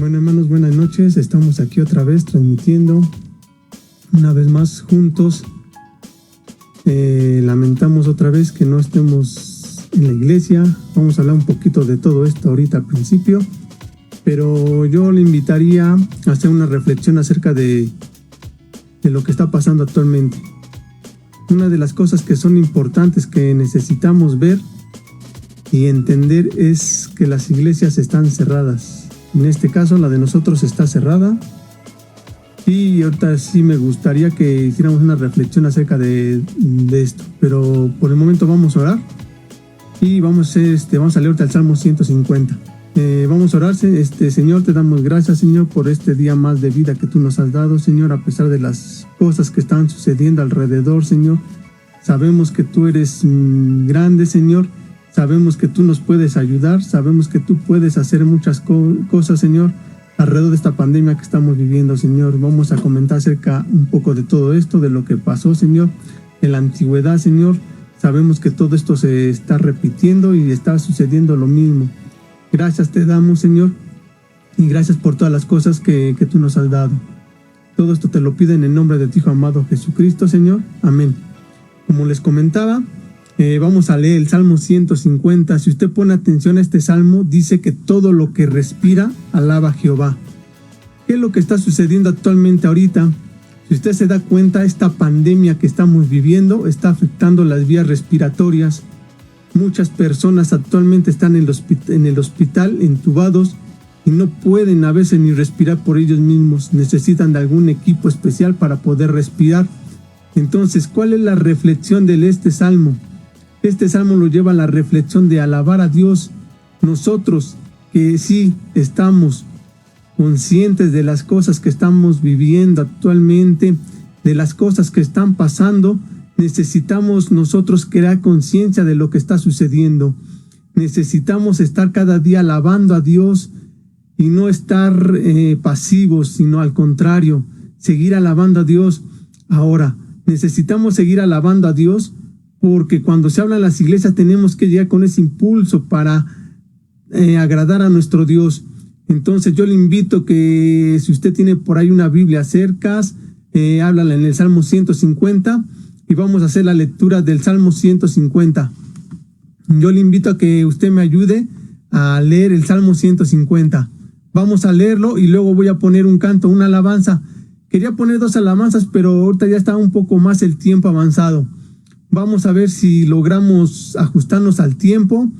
Bueno, hermanos, buenas noches. Estamos aquí otra vez transmitiendo una vez más juntos. Lamentamos otra vez que no estemos en la iglesia. Vamos a hablar un poquito de todo esto ahorita al principio, pero yo le invitaría a hacer una reflexión acerca de lo que está pasando actualmente. Una de las cosas que son importantes que necesitamos ver y entender es que las iglesias están cerradas. En este caso, la de nosotros está cerrada. Y ahorita sí me gustaría que hiciéramos una reflexión acerca de esto. Pero por el momento vamos a orar. Y vamos a leer ahorita el Salmo 150. Vamos a orar. Señor, te damos gracias, Señor, por este día más de vida que tú nos has dado, Señor, a pesar de las cosas que están sucediendo alrededor, Señor. Sabemos que tú eres grande, Señor. Sabemos que tú nos puedes ayudar, sabemos que tú puedes hacer muchas cosas, Señor, alrededor de esta pandemia que estamos viviendo, Señor. Vamos a comentar acerca un poco de todo esto, de lo que pasó, Señor, en la antigüedad, Señor. Sabemos que todo esto se está repitiendo y está sucediendo lo mismo. Gracias te damos, Señor, y gracias por todas las cosas que tú nos has dado. Todo esto te lo pido en el nombre de tu Hijo amado Jesucristo, Señor. Amén. Como les comentaba, vamos a leer el Salmo 150. Si usted pone atención a este salmo, dice que todo lo que respira alaba a Jehová. ¿Qué es lo que está sucediendo actualmente ahorita? Si usted se da cuenta, esta pandemia que estamos viviendo está afectando las vías respiratorias. Muchas personas actualmente están en el hospital entubados y no pueden a veces ni respirar por ellos mismos. Necesitan de algún equipo especial para poder respirar. Entonces, ¿cuál es la reflexión de este salmo? Este salmo lo lleva a la reflexión de alabar a Dios. Nosotros que sí estamos conscientes de las cosas que estamos viviendo actualmente, de las cosas que están pasando, necesitamos nosotros crear conciencia de lo que está sucediendo. Necesitamos estar cada día alabando a Dios y no estar pasivos, sino al contrario, seguir alabando a Dios. Ahora, necesitamos seguir alabando a Dios porque cuando se habla en las iglesias tenemos que llegar con ese impulso para agradar a nuestro Dios. Entonces yo le invito que si usted tiene por ahí una Biblia cerca, háblala en el Salmo 150 y vamos a hacer la lectura del Salmo 150. Yo le invito a que usted me ayude a leer el Salmo 150. Vamos a leerlo y luego voy a poner un canto, una alabanza. Quería poner 2 alabanzas, pero ahorita ya está un poco más el tiempo avanzado. Vamos a ver si logramos ajustarnos al tiempo.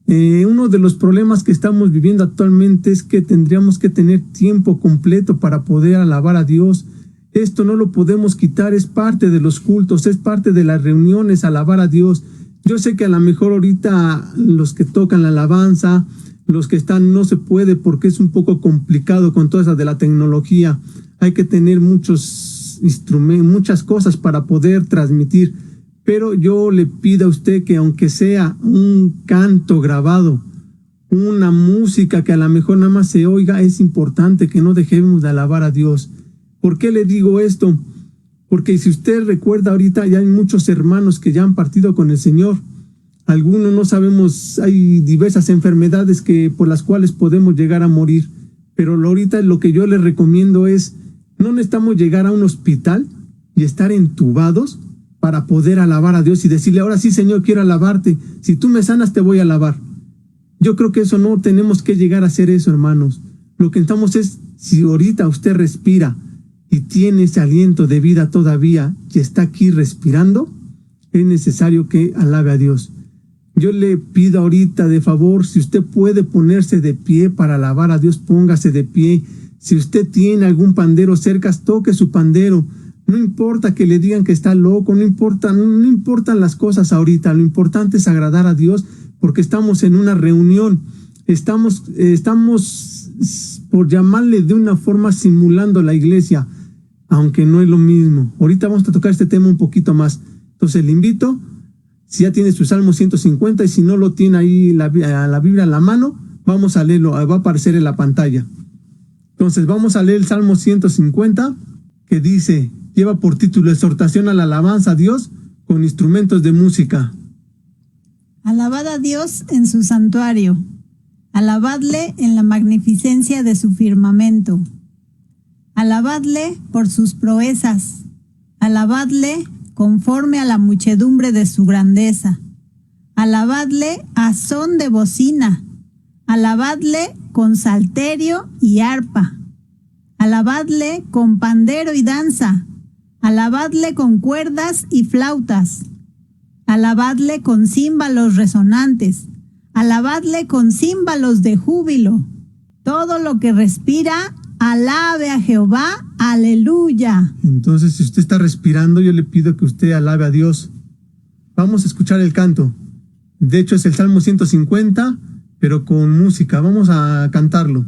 Uno de los problemas que estamos viviendo actualmente es que tendríamos que tener tiempo completo para poder alabar a Dios. Esto no lo podemos quitar, es parte de los cultos, es parte de las reuniones, alabar a Dios. Yo sé que a lo mejor ahorita los que tocan la alabanza, los que están, no se puede porque es un poco complicado con toda esa de la tecnología. Hay que tener muchos instrumentos, muchas cosas para poder transmitir. Pero yo le pido a usted que aunque sea un canto grabado, una música que a lo mejor nada más se oiga, es importante que no dejemos de alabar a Dios. ¿Por qué le digo esto? Porque si usted recuerda ahorita ya hay muchos hermanos que ya han partido con el Señor. Algunos no sabemos, hay diversas enfermedades por las cuales podemos llegar a morir. Pero ahorita lo que yo les recomiendo es, no necesitamos llegar a un hospital y estar entubados para poder alabar a Dios y decirle, ahora sí, Señor, quiero alabarte. Si tú me sanas, te voy a alabar. Yo creo que eso no tenemos que llegar a hacer eso, hermanos. Lo que necesitamos es, si ahorita usted respira y tiene ese aliento de vida todavía y está aquí respirando, es necesario que alabe a Dios. Yo le pido ahorita de favor, si usted puede ponerse de pie para alabar a Dios, póngase de pie. Si usted tiene algún pandero cerca, toque su pandero. No importa que le digan que está loco, no importan las cosas ahorita. Lo importante es agradar a Dios porque estamos en una reunión. Estamos por llamarle de una forma simulando la iglesia, aunque no es lo mismo. Ahorita vamos a tocar este tema un poquito más. Entonces le invito, si ya tiene su Salmo 150 y si no lo tiene ahí la Biblia en la mano, vamos a leerlo, va a aparecer en la pantalla. Entonces vamos a leer el Salmo 150 que dice, lleva por título Exhortación a la alabanza a Dios con instrumentos de música. Alabad a Dios en su santuario, Alabadle en la magnificencia de su firmamento. Alabadle por sus proezas. Alabadle conforme a la muchedumbre de su grandeza. Alabadle a son de bocina. Alabadle con salterio y arpa. Alabadle con pandero y danza. Alabadle con cuerdas y flautas. Alabadle con címbalos resonantes. Alabadle con címbalos de júbilo. Todo lo que respira, alabe a Jehová. Aleluya. Entonces, si usted está respirando, yo le pido que usted alabe a Dios. Vamos a escuchar el canto. De hecho, es el Salmo 150, pero con música. Vamos a cantarlo.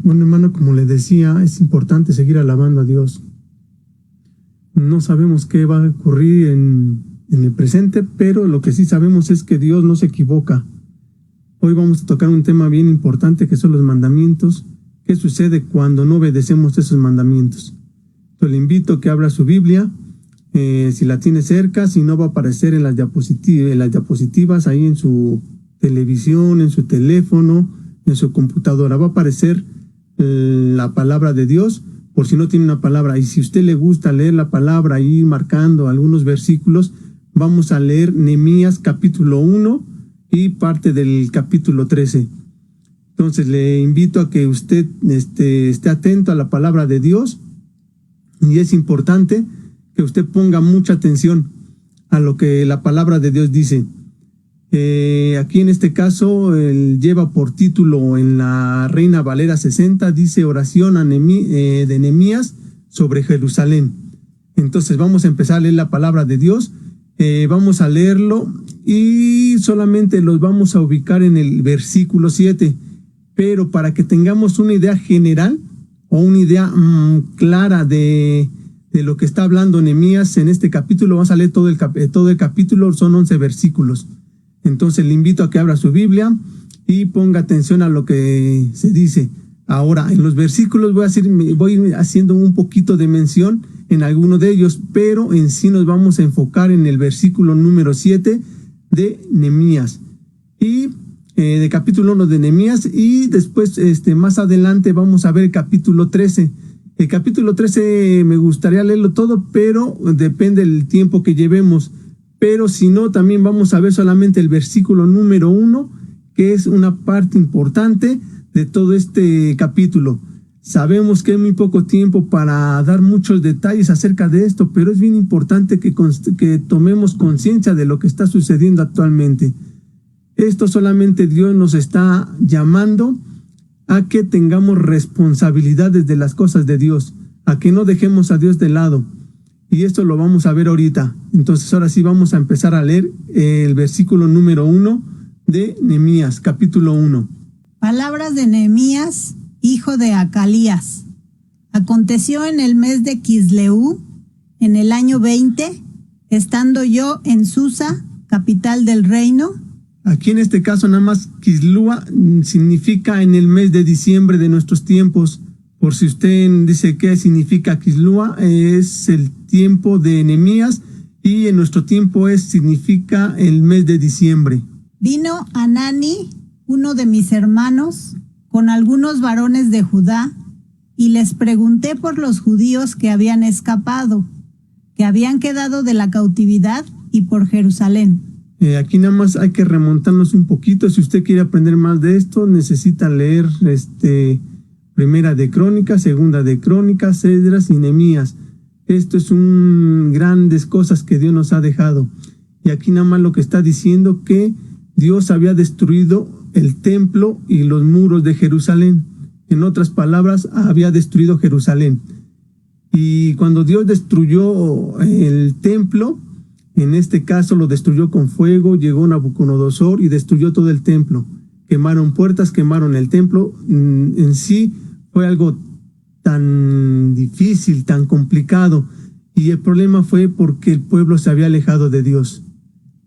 Bueno, hermano, como le decía, es importante seguir alabando a Dios. No sabemos qué va a ocurrir en el presente, pero lo que sí sabemos es que Dios no se equivoca. Hoy vamos a tocar un tema bien importante que son los mandamientos. ¿Qué sucede cuando no obedecemos esos mandamientos? Yo le invito a que abra su Biblia, si la tiene cerca, si no va a aparecer en las diapositivas, ahí en su televisión, en su teléfono, en su computadora. Va a aparecer la palabra de Dios, por si no tiene una palabra. Y si a usted le gusta leer la palabra y ir marcando algunos versículos, vamos a leer Nehemías capítulo 1 y parte del capítulo 13. Entonces le invito a que usted esté atento a la palabra de Dios, y es importante que usted ponga mucha atención a lo que la palabra de Dios dice. Aquí en este caso lleva por título en la Reina Valera 60, dice oración de Nehemías sobre Jerusalén. Entonces vamos a empezar a leer la palabra de Dios, vamos a leerlo y solamente los vamos a ubicar en el versículo 7, pero para que tengamos una idea general o una idea clara de lo que está hablando Nehemías en este capítulo, vamos a leer todo el capítulo, son 11 versículos. Entonces le invito a que abra su Biblia y ponga atención a lo que se dice. Ahora, en los versículos voy haciendo un poquito de mención en alguno de ellos, pero en sí nos vamos a enfocar en el versículo número 7 de Nehemías, y de capítulo 1 de Nehemías, y después más adelante vamos a ver el capítulo 13. El capítulo 13 me gustaría leerlo todo, pero depende del tiempo que llevemos. Pero si no, también vamos a ver solamente el versículo número 1, que es una parte importante de todo este capítulo. Sabemos que hay muy poco tiempo para dar muchos detalles acerca de esto, pero es bien importante que tomemos conciencia de lo que está sucediendo actualmente. Esto solamente Dios nos está llamando a que tengamos responsabilidades de las cosas de Dios, a que no dejemos a Dios de lado. Y esto lo vamos a ver ahorita. Entonces ahora sí vamos a empezar a leer el versículo número 1 de Nehemías, capítulo 1. Palabras de Nehemías, hijo de Acalías. Aconteció en el mes de Quisleu, en el año 20, estando yo en Susa, capital del reino. Aquí en este caso nada más Quislúa significa en el mes de diciembre de nuestros tiempos. Por si usted dice qué significa Quislúa, es el tiempo de Nehemías, y en nuestro tiempo significa el mes de diciembre. Vino Anani, uno de mis hermanos, con algunos varones de Judá, y les pregunté por los judíos que habían escapado, que habían quedado de la cautividad, y por Jerusalén. Aquí nada más hay que remontarnos un poquito. Si usted quiere aprender más de esto, necesita leer Primera de Crónicas, Segunda de Crónicas, Esdras y Nehemías. Esto es grandes cosas que Dios nos ha dejado. Y aquí nada más lo que está diciendo, que Dios había destruido el templo y los muros de Jerusalén. En otras palabras, había destruido Jerusalén. Y cuando Dios destruyó el templo, en este caso lo destruyó con fuego, llegó Nabucodonosor y destruyó todo el templo. Quemaron puertas, quemaron el templo. En sí fue algo tan difícil, tan complicado. Y el problema fue porque el pueblo se había alejado de Dios,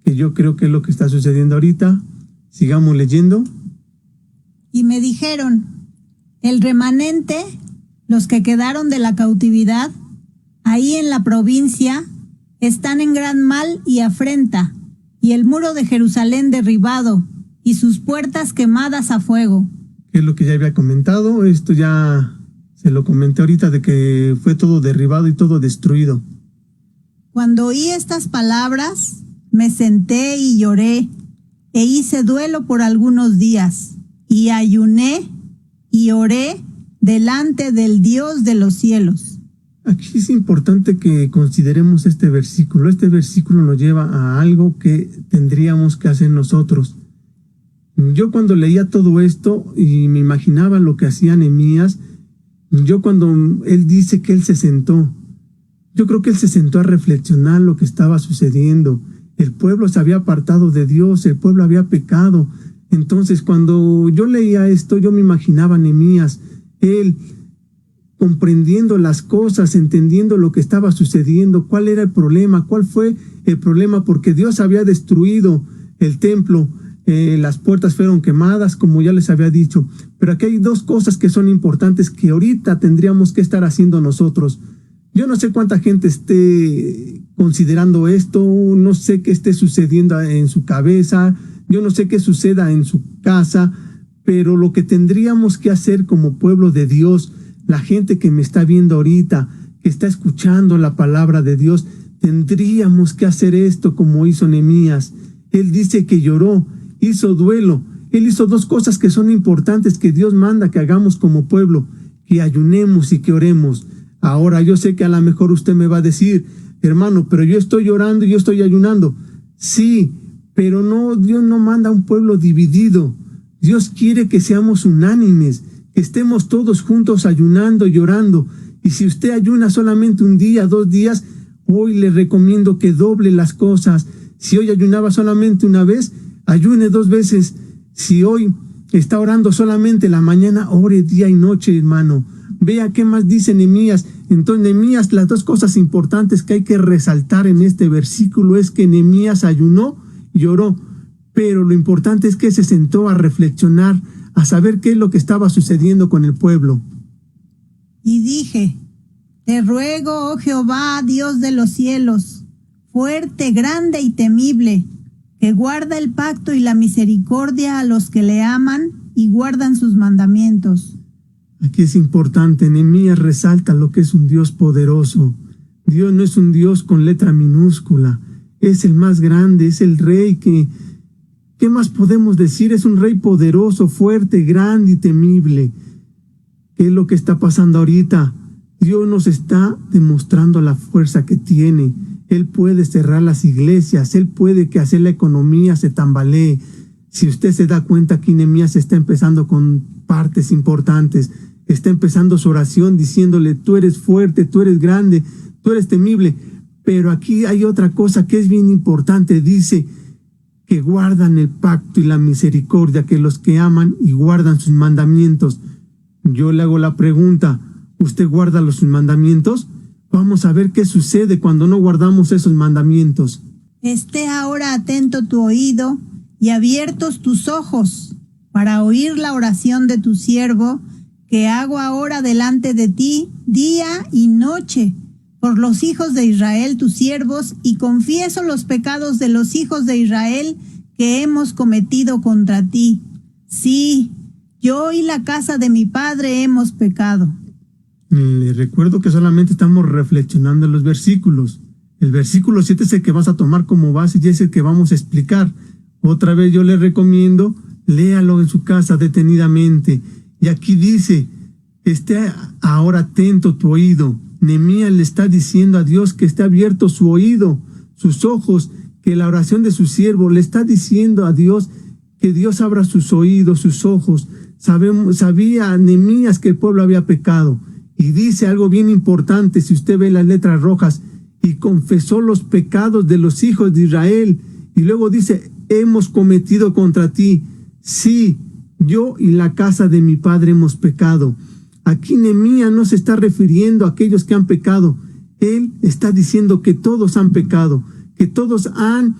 que yo creo que es lo que está sucediendo ahorita. Sigamos leyendo. Y me dijeron, el remanente, los que quedaron de la cautividad, ahí en la provincia, están en gran mal y afrenta, y el muro de Jerusalén derribado, y sus puertas quemadas a fuego. Es lo que ya había comentado. Esto ya se lo comenté ahorita, de que fue todo derribado y todo destruido. Cuando oí estas palabras, me senté y lloré, e hice duelo por algunos días, y ayuné y oré delante del Dios de los cielos. Aquí es importante que consideremos este versículo. Este versículo nos lleva a algo que tendríamos que hacer nosotros. Yo cuando leía todo esto y me imaginaba lo que hacía Nehemías, cuando él dice que él se sentó, yo creo que él se sentó a reflexionar lo que estaba sucediendo. El pueblo se había apartado de Dios, el pueblo había pecado. Entonces cuando yo leía esto, yo me imaginaba a Nehemías, él comprendiendo las cosas, entendiendo lo que estaba sucediendo, cuál era el problema, cuál fue el problema, porque Dios había destruido el templo, las puertas fueron quemadas, como ya les había dicho. Pero aquí hay dos cosas que son importantes que ahorita tendríamos que estar haciendo nosotros. Yo no sé cuánta gente esté considerando esto, no sé qué esté sucediendo en su cabeza, yo no sé qué suceda en su casa, pero lo que tendríamos que hacer como pueblo de Dios, la gente que me está viendo ahorita, que está escuchando la palabra de Dios, tendríamos que hacer esto como hizo Nehemías. Él dice que lloró, hizo duelo. Él hizo dos cosas que son importantes que Dios manda que hagamos como pueblo, que ayunemos y que oremos. Ahora yo sé que a lo mejor usted me va a decir, hermano, pero yo estoy llorando y yo estoy ayunando. Sí, pero no, Dios no manda a un pueblo dividido. Dios quiere que seamos unánimes, que estemos todos juntos ayunando y orando. Y si usted ayuna solamente un día, 2 días, hoy le recomiendo que doble las cosas. Si hoy ayunaba solamente una vez, ayune 2 veces. Si hoy está orando solamente la mañana, ore día y noche, hermano. Vea qué más dice Nehemías. Entonces, Nehemías, las 2 cosas importantes que hay que resaltar en este versículo es que Nehemías ayunó y oró. Pero lo importante es que se sentó a reflexionar, a saber qué es lo que estaba sucediendo con el pueblo. Y dije, te ruego, oh Jehová, Dios de los cielos, fuerte, grande y temible, que guarda el pacto y la misericordia a los que le aman y guardan sus mandamientos. Aquí es importante, Nehemías resalta lo que es un Dios poderoso. Dios no es un Dios con letra minúscula, es el más grande, es el rey que... ¿Qué más podemos decir? Es un rey poderoso, fuerte, grande y temible. ¿Qué es lo que está pasando ahorita? Dios nos está demostrando la fuerza que tiene. Él puede cerrar las iglesias, Él puede que hacer la economía se tambalee. Si usted se da cuenta, aquí Nehemías está empezando con partes importantes. Está empezando su oración diciéndole, tú eres fuerte, tú eres grande, tú eres temible. Pero aquí hay otra cosa que es bien importante. Dice que guardan el pacto y la misericordia, que los que aman y guardan sus mandamientos. Yo le hago la pregunta, ¿usted guarda sus mandamientos? Vamos a ver qué sucede cuando no guardamos esos mandamientos. Esté ahora atento tu oído y abiertos tus ojos para oír la oración de tu siervo que hago ahora delante de ti día y noche por los hijos de Israel tus siervos, y confieso los pecados de los hijos de Israel que hemos cometido contra ti. Sí, yo y la casa de mi padre hemos pecado. Le recuerdo que solamente estamos reflexionando en los versículos. El versículo 7 es el que vas a tomar como base y es el que vamos a explicar. Otra vez yo le recomiendo, léalo en su casa detenidamente. Y aquí dice, esté ahora atento tu oído. Nehemías le está diciendo a Dios que esté abierto su oído, sus ojos, que la oración de su siervo le está diciendo a Dios que Dios abra sus oídos, sus ojos. Sabía Nehemías que el pueblo había pecado. Y dice algo bien importante, si usted ve las letras rojas, y confesó los pecados de los hijos de Israel. Y luego dice, hemos cometido contra ti. Sí, yo y la casa de mi padre hemos pecado. Aquí Nehemías no se está refiriendo a aquellos que han pecado. Él está diciendo que todos han pecado, que todos han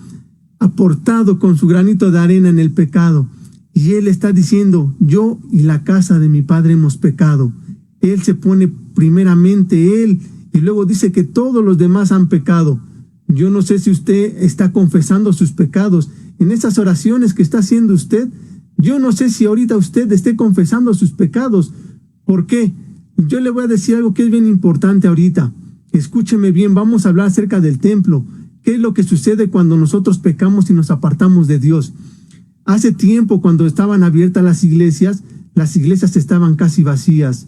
aportado con su granito de arena en el pecado. Y él está diciendo, yo y la casa de mi padre hemos pecado. Él se pone primeramente él y luego dice que todos los demás han pecado. Yo no sé si usted está confesando sus pecados en esas oraciones que está haciendo usted. Yo no sé si ahorita usted esté confesando sus pecados. ¿Por qué? Yo le voy a decir algo que es bien importante ahorita. Escúcheme bien, vamos a hablar acerca del templo. ¿Qué es lo que sucede cuando nosotros pecamos y nos apartamos de Dios? Hace tiempo, cuando estaban abiertas las iglesias estaban casi vacías.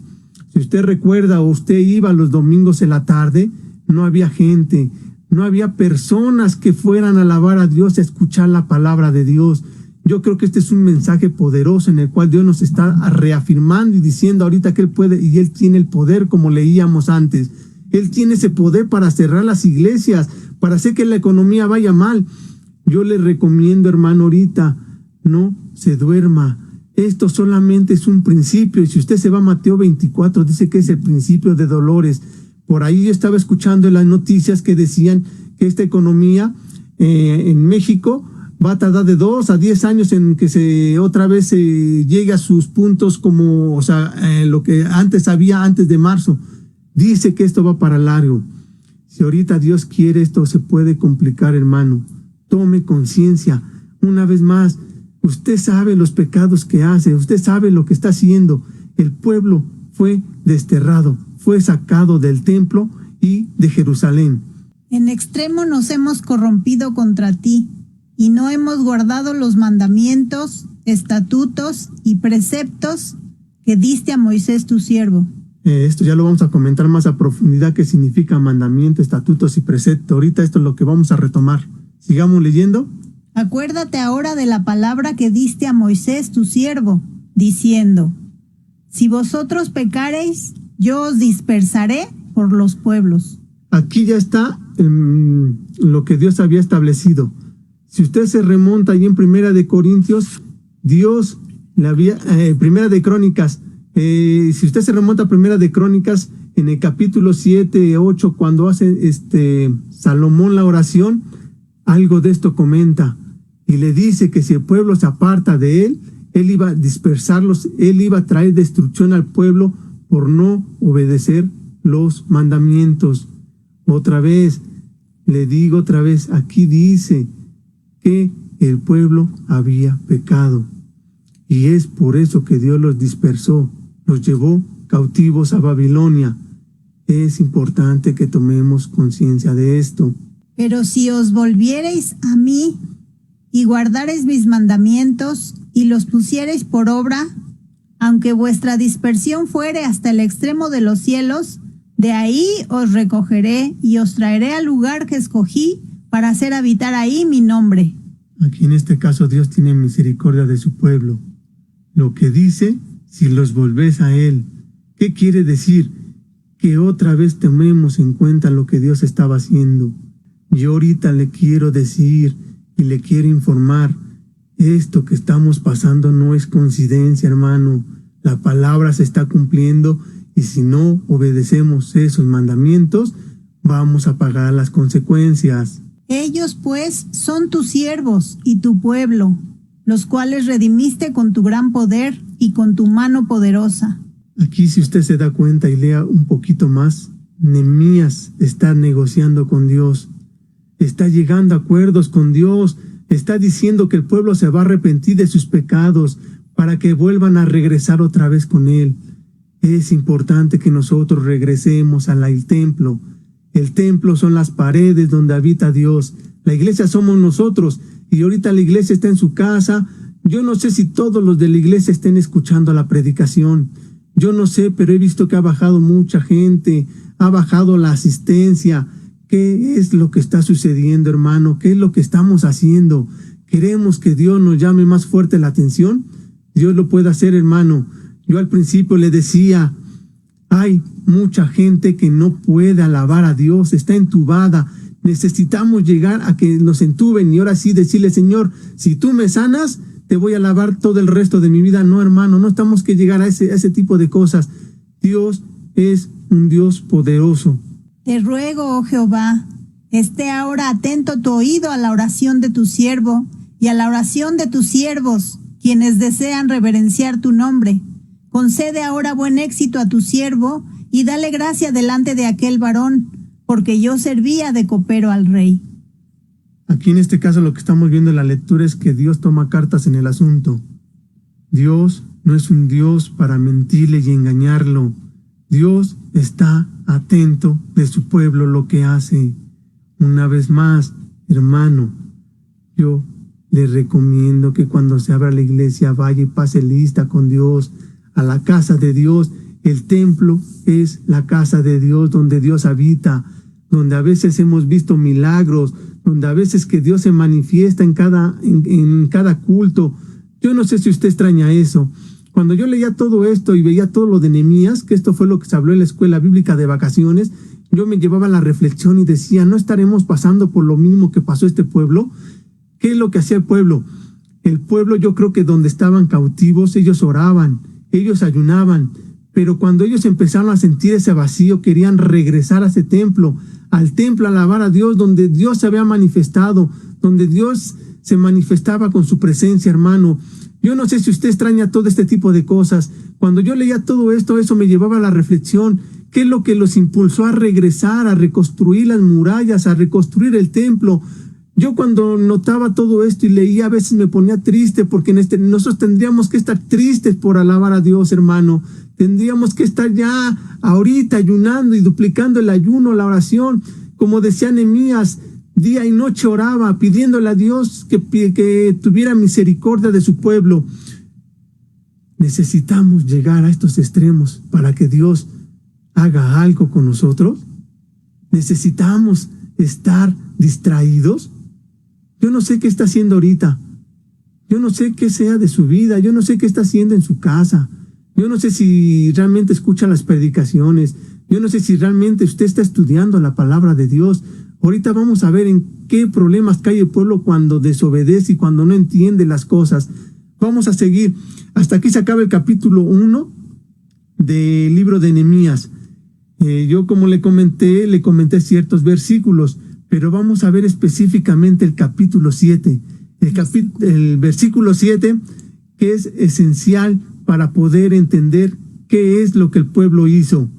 Si usted recuerda o usted iba los domingos en la tarde, no había gente, no había personas que fueran a alabar a Dios, a escuchar la palabra de Dios. Yo creo que este es un mensaje poderoso en el cual Dios nos está reafirmando y diciendo ahorita que Él puede y Él tiene el poder, como leíamos antes. Él tiene ese poder para cerrar las iglesias, para hacer que la economía vaya mal. Yo le recomiendo, hermano, ahorita, no se duerma. Esto solamente es un principio. Y si usted se va a Mateo 24, dice que es el principio de dolores. Por ahí yo estaba escuchando en las noticias que decían que esta economía en México va a tardar de 2 a 10 años en que se otra vez llegue a sus puntos como, lo que antes había antes de marzo. Dice que esto va para largo. Si ahorita Dios quiere, esto se puede complicar, hermano. Tome conciencia. Una vez más, usted sabe los pecados que hace, usted sabe lo que está haciendo. El pueblo fue desterrado, fue sacado del templo y de Jerusalén. En extremo nos hemos corrompido contra ti, y no hemos guardado los mandamientos, estatutos y preceptos que diste a Moisés tu siervo. Esto ya lo vamos a comentar más a profundidad, qué significa mandamiento, estatutos y precepto. Ahorita esto es lo que vamos a retomar. Sigamos leyendo. Acuérdate ahora de la palabra que diste a Moisés tu siervo, diciendo: si vosotros pecareis, yo os dispersaré por los pueblos. Aquí ya está lo que Dios había establecido. Si usted se remonta ahí en Primera de Corintios, Dios le había, Primera de Crónicas, si usted se remonta a Primera de Crónicas, en el capítulo 7, 8, cuando hace Salomón la oración, algo de esto comenta. Y le dice que si el pueblo se aparta de él, él iba a dispersarlos, él iba a traer destrucción al pueblo por no obedecer los mandamientos. Otra vez, le digo otra vez, aquí dice que el pueblo había pecado. Y es por eso que Dios los dispersó, los llevó cautivos a Babilonia. Es importante que tomemos conciencia de esto. Pero si os volviereis a mí y guardareis mis mandamientos y los pusiereis por obra, aunque vuestra dispersión fuere hasta el extremo de los cielos, de ahí os recogeré y os traeré al lugar que escogí para hacer habitar ahí mi nombre. Aquí en este caso Dios tiene misericordia de su pueblo. Lo que dice, si los volvés a Él. ¿Qué quiere decir? Que otra vez tomemos en cuenta lo que Dios estaba haciendo. Yo ahorita le quiero decir y le quiero informar, esto que estamos pasando no es coincidencia, hermano. La palabra se está cumpliendo y si no obedecemos esos mandamientos, vamos a pagar las consecuencias. Ellos pues son tus siervos y tu pueblo, los cuales redimiste con tu gran poder y con tu mano poderosa. Aquí, si usted se da cuenta y lea un poquito más, Nehemías está negociando con Dios, está llegando a acuerdos con Dios, está diciendo que el pueblo se va a arrepentir de sus pecados para que vuelvan a regresar otra vez con Él. Es importante que nosotros regresemos al templo. El templo son las paredes donde habita Dios. La iglesia somos nosotros. Y ahorita la iglesia está en su casa. Yo no sé si todos los de la iglesia estén escuchando la predicación. Yo no sé, pero he visto que ha bajado mucha gente. Ha bajado la asistencia. ¿Qué es lo que está sucediendo, hermano? ¿Qué es lo que estamos haciendo? ¿Queremos que Dios nos llame más fuerte la atención? Dios lo puede hacer, hermano. Yo al principio le decía, hay mucha gente que no puede alabar a Dios, está entubada. Necesitamos llegar a que nos entuben y ahora sí decirle, Señor, si tú me sanas, te voy a alabar todo el resto de mi vida. No, hermano, no estamos que llegar a ese tipo de cosas. Dios es un Dios poderoso. Te ruego, oh Jehová, esté ahora atento tu oído a la oración de tu siervo y a la oración de tus siervos, quienes desean reverenciar tu nombre. Concede ahora buen éxito a tu siervo y dale gracia delante de aquel varón, porque yo servía de copero al rey. Aquí en este caso lo que estamos viendo en la lectura es que Dios toma cartas en el asunto. Dios no es un Dios para mentirle y engañarlo. Dios está atento de su pueblo lo que hace. Una vez más, hermano, yo le recomiendo que cuando se abra la iglesia vaya y pase lista con Dios, a la casa de Dios. El templo es la casa de Dios donde Dios habita, donde a veces hemos visto milagros, donde a veces que Dios se manifiesta en cada culto. Yo no sé si usted extraña eso. Cuando yo leía todo esto y veía todo lo de Nehemías, que esto fue lo que se habló en la escuela bíblica de vacaciones, yo me llevaba a la reflexión y decía, ¿no estaremos pasando por lo mismo que pasó este pueblo? ¿Qué es lo que hacía el pueblo? El pueblo, yo creo que donde estaban cautivos, ellos oraban, ellos ayunaban, pero cuando ellos empezaron a sentir ese vacío, querían regresar a ese templo, al templo a alabar a Dios, donde Dios se había manifestado, donde Dios se manifestaba con su presencia, hermano. Yo no sé si usted extraña todo este tipo de cosas. Cuando yo leía todo esto, eso me llevaba a la reflexión. ¿Qué es lo que los impulsó a regresar, a reconstruir las murallas, a reconstruir el templo? Yo cuando notaba todo esto y leía, a veces me ponía triste, porque nosotros tendríamos que estar tristes por alabar a Dios, hermano. Tendríamos que estar ya ahorita ayunando y duplicando el ayuno, la oración. Como decía Nehemías, día y noche oraba, pidiéndole a Dios que tuviera misericordia de su pueblo. ¿Necesitamos llegar a estos extremos para que Dios haga algo con nosotros? ¿Necesitamos estar distraídos? Yo no sé qué está haciendo ahorita. Yo no sé qué sea de su vida. Yo no sé qué está haciendo en su casa. Yo no sé si realmente escucha las predicaciones. Yo no sé si realmente usted está estudiando la palabra de Dios. Ahorita vamos a ver en qué problemas cae el pueblo cuando desobedece y cuando no entiende las cosas. Vamos a seguir. Hasta aquí se acaba el capítulo 1 del libro de Nehemías. Yo, como le comenté ciertos versículos, pero vamos a ver específicamente el capítulo 7. El versículo 7, que es esencial para poder entender qué es lo que el pueblo hizo.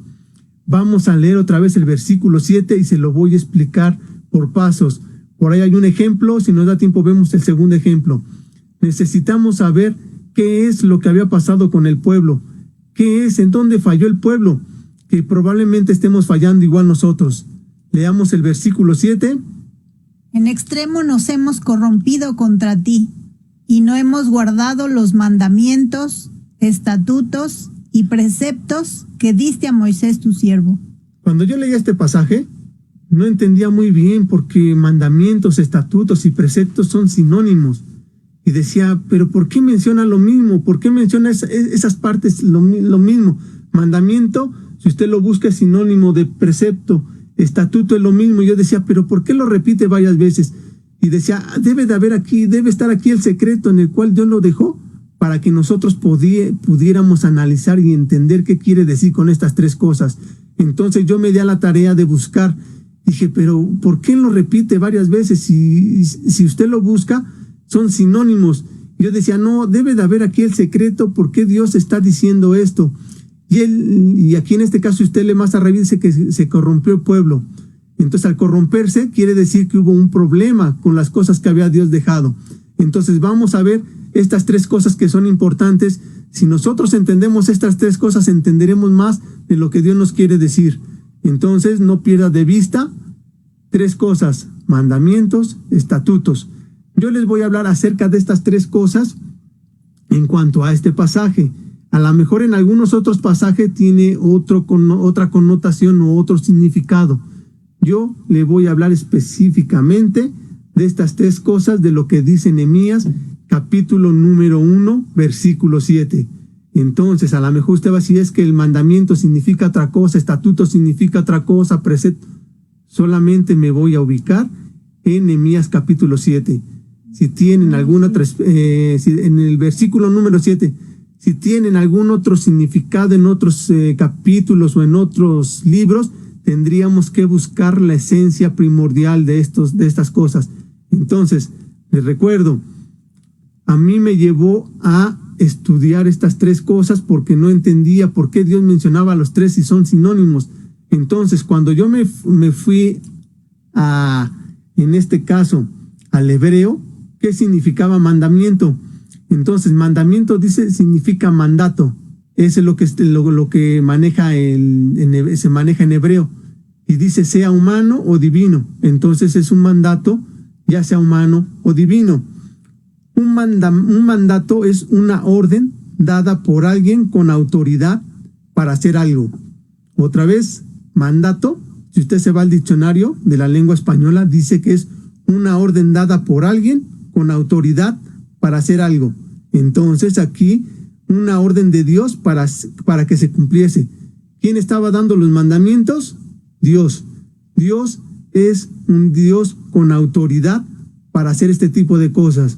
Vamos a leer otra vez el versículo 7 y se lo voy a explicar por pasos. Por ahí hay un ejemplo, si nos da tiempo vemos el segundo ejemplo. Necesitamos saber qué es lo que había pasado con el pueblo, qué es, en dónde falló el pueblo, que probablemente estemos fallando igual nosotros. Leamos el versículo 7. En extremo nos hemos corrompido contra ti, y no hemos guardado los mandamientos, estatutos y preceptos que diste a Moisés tu siervo. Cuando yo leía este pasaje, no entendía muy bien porque mandamientos, estatutos y preceptos son sinónimos. Y decía, pero ¿por qué menciona lo mismo? ¿Por qué menciona esas partes lo mismo? Mandamiento, si usted lo busca, es sinónimo de precepto. Estatuto es lo mismo. Y yo decía, pero ¿por qué lo repite varias veces? Y decía, debe estar aquí el secreto en el cual Dios lo dejó para que nosotros pudiéramos analizar y entender qué quiere decir con estas tres cosas. Entonces yo me di a la tarea de buscar. Dije, pero ¿por qué lo repite varias veces? Si usted lo busca, son sinónimos. Yo decía, no, debe de haber aquí el secreto, ¿por qué Dios está diciendo esto? Y aquí en este caso usted lee más arriba, dice que se corrompió el pueblo. Entonces al corromperse quiere decir que hubo un problema con las cosas que había Dios dejado. Entonces vamos a ver estas tres cosas que son importantes. Si nosotros entendemos estas tres cosas, entenderemos más de lo que Dios nos quiere decir. Entonces no pierda de vista tres cosas: mandamientos, estatutos. Yo les voy a hablar acerca de estas tres cosas en cuanto a este pasaje. A lo mejor en algunos otros pasajes tiene otra connotación o otro significado. Yo le voy a hablar específicamente de estas tres cosas, de lo que dice Nehemías, capítulo número 1, versículo 7. Entonces, a lo mejor usted va a decir, es que el mandamiento significa otra cosa, estatuto significa otra cosa, precepto. Solamente me voy a ubicar en Nehemías capítulo 7. Si tienen algún otro, en el versículo número 7, si tienen algún otro significado en otros capítulos o en otros libros, tendríamos que buscar la esencia primordial de estas cosas. Entonces, les recuerdo, a mí me llevó a estudiar estas tres cosas porque no entendía por qué Dios mencionaba a los tres si son sinónimos. Entonces, cuando yo me fui en este caso, al hebreo, ¿qué significaba mandamiento? Entonces, mandamiento significa mandato. Ese es lo que maneja se maneja en hebreo. Y dice sea humano o divino. Entonces es un mandato, ya sea humano o divino. Un mandato es una orden dada por alguien con autoridad para hacer algo. Otra vez, mandato, si usted se va al diccionario de la lengua española, dice que es una orden dada por alguien con autoridad para hacer algo. Entonces aquí una orden de Dios para que se cumpliese. ¿Quién estaba dando los mandamientos? Dios. Dios es un Dios con autoridad para hacer este tipo de cosas.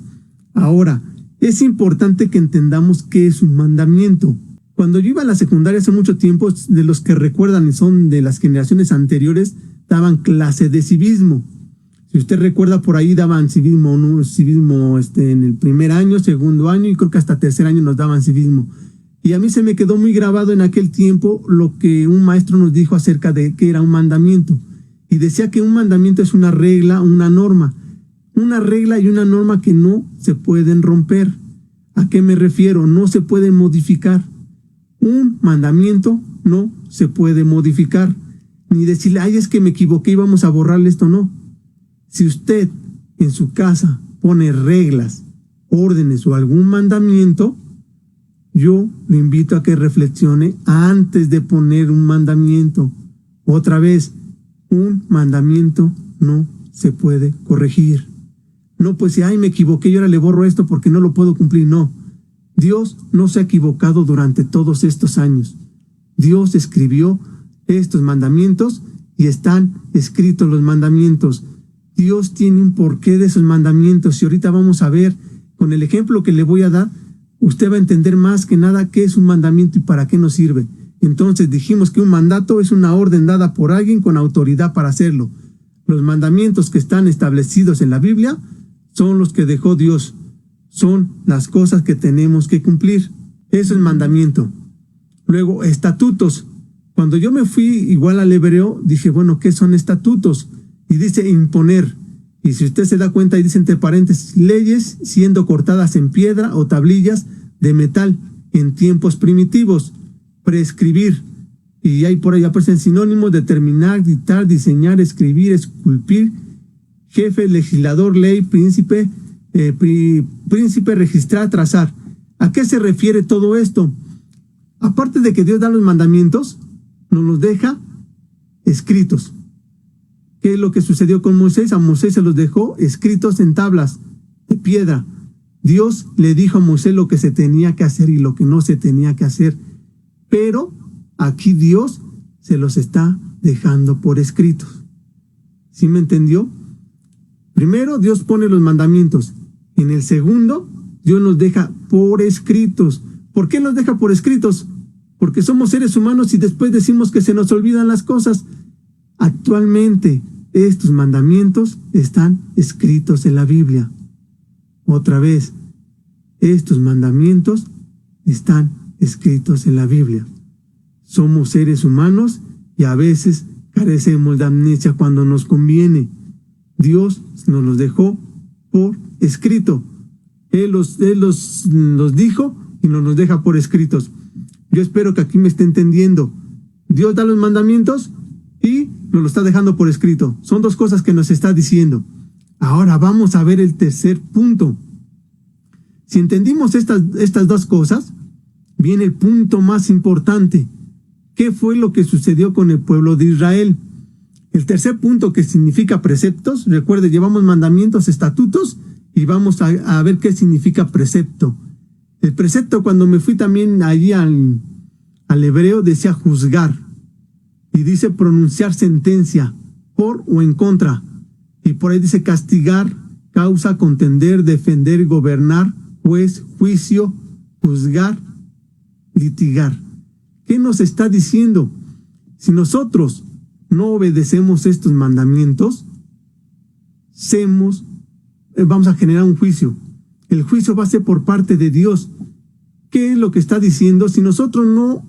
Ahora, es importante que entendamos qué es un mandamiento. Cuando yo iba a la secundaria hace mucho tiempo, de los que recuerdan y son de las generaciones anteriores, daban clase de civismo. Si usted recuerda, por ahí daban civismo en el primer año, segundo año y creo que hasta tercer año nos daban civismo. Y a mí se me quedó muy grabado en aquel tiempo lo que un maestro nos dijo acerca de qué era un mandamiento. Y decía que un mandamiento es una regla, una norma. Una regla y una norma que no se pueden romper. ¿A qué me refiero? No se pueden modificar. Un mandamiento no se puede modificar, ni decirle, ay, es que me equivoqué y vamos a borrarle esto, no. Si usted en su casa pone reglas, órdenes o algún mandamiento, yo lo invito a que reflexione antes de poner un mandamiento. Otra vez, un mandamiento no se puede corregir. No, pues si, ay, me equivoqué y ahora le borro esto porque no lo puedo cumplir. No, Dios no se ha equivocado durante todos estos años. Dios escribió estos mandamientos y están escritos los mandamientos. Dios tiene un porqué de esos mandamientos y ahorita vamos a ver, con el ejemplo que le voy a dar, usted va a entender más que nada qué es un mandamiento y para qué nos sirve. Entonces dijimos que un mandato es una orden dada por alguien con autoridad para hacerlo. Los mandamientos que están establecidos en la Biblia son los que dejó Dios. Son las cosas que tenemos que cumplir. Eso es mandamiento. Luego, estatutos. Cuando yo me fui igual al hebreo, dije, bueno, ¿qué son estatutos? Y dice imponer. Y si usted se da cuenta, ahí dice entre paréntesis, leyes siendo cortadas en piedra o tablillas de metal en tiempos primitivos. Prescribir. Y hay por ahí aparecen sinónimos: determinar, dictar, diseñar, escribir, esculpir, jefe, legislador, ley, príncipe, registrar, trazar. ¿A qué se refiere todo esto? Aparte de que Dios da los mandamientos, nos los deja escritos. ¿Qué es lo que sucedió con Moisés? A Moisés se los dejó escritos en tablas de piedra. Dios le dijo a Moisés lo que se tenía que hacer y lo que no se tenía que hacer. Pero aquí Dios se los está dejando por escritos. ¿Sí me entendió? Primero, Dios pone los mandamientos. En el segundo, Dios nos deja por escritos. ¿Por qué nos deja por escritos? Porque somos seres humanos y después decimos que se nos olvidan las cosas. Actualmente, estos mandamientos están escritos en la Biblia. Otra vez, estos mandamientos están escritos en la Biblia. Somos seres humanos y a veces carecemos de amnesia cuando nos conviene. Dios nos los dejó por escrito. Él los dijo y nos los deja por escritos. Yo espero que aquí me esté entendiendo. Dios da los mandamientos y nos lo está dejando por escrito. Son dos cosas que nos está diciendo. Ahora vamos a ver el tercer punto. Si entendimos estas dos cosas, viene el punto más importante. ¿Qué fue lo que sucedió con el pueblo de Israel? El tercer punto, que significa preceptos. Recuerde, llevamos mandamientos, estatutos, y vamos a ver qué significa precepto. El precepto, cuando me fui también allí al hebreo, decía juzgar. Y dice pronunciar sentencia, por o en contra. Y por ahí dice castigar, causa, contender, defender, gobernar, juez, juicio, juzgar, litigar. ¿Qué nos está diciendo? Si nosotros no obedecemos estos mandamientos, vamos a generar un juicio. El juicio va a ser por parte de Dios. ¿Qué es lo que está diciendo? Si nosotros no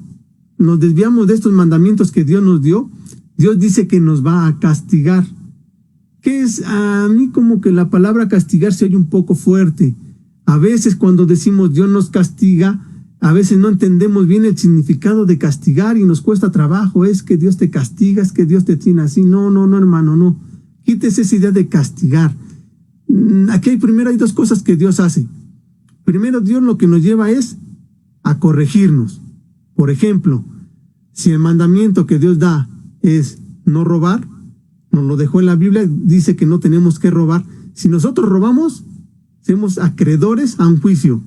nos desviamos de estos mandamientos que Dios nos dio, Dios dice que nos va a castigar. ¿Qué es? A mí como que la palabra castigar se oye un poco fuerte. A veces cuando decimos Dios nos castiga, a veces no entendemos bien el significado de castigar y nos cuesta trabajo. Es que Dios te castiga, es que Dios te tiene así. No, hermano, no. Quítese esa idea de castigar. Aquí primero hay dos cosas que Dios hace. Primero, Dios lo que nos lleva es a corregirnos. Por ejemplo, si el mandamiento que Dios da es no robar, nos lo dejó en la Biblia, dice que no tenemos que robar. Si nosotros robamos, somos acreedores a un juicio.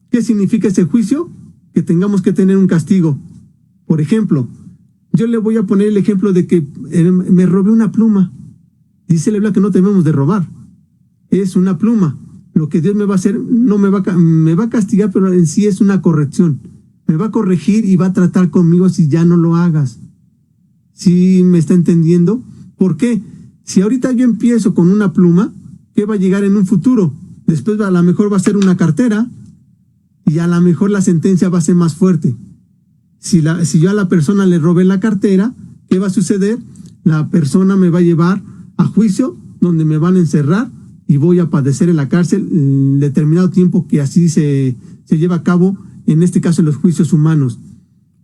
¿Qué significa ese juicio? Que tengamos que tener un castigo. Por ejemplo, yo le voy a poner el ejemplo de que me robé una pluma. Dice la Biblia que no debemos de robar. Es una pluma. Lo que Dios me va a hacer, no me va a castigar, pero en sí es una corrección. Me va a corregir y va a tratar conmigo si ya no lo hagas. ¿Sí me está entendiendo? ¿Por qué? Si ahorita yo empiezo con una pluma, ¿qué va a llegar en un futuro? Después a lo mejor va a ser una cartera y a lo mejor la sentencia va a ser más fuerte. Si yo a la persona le robé la cartera, ¿qué va a suceder? La persona me va a llevar a juicio, donde me van a encerrar y voy a padecer en la cárcel determinado tiempo, que así se lleva a cabo, en este caso, en los juicios humanos.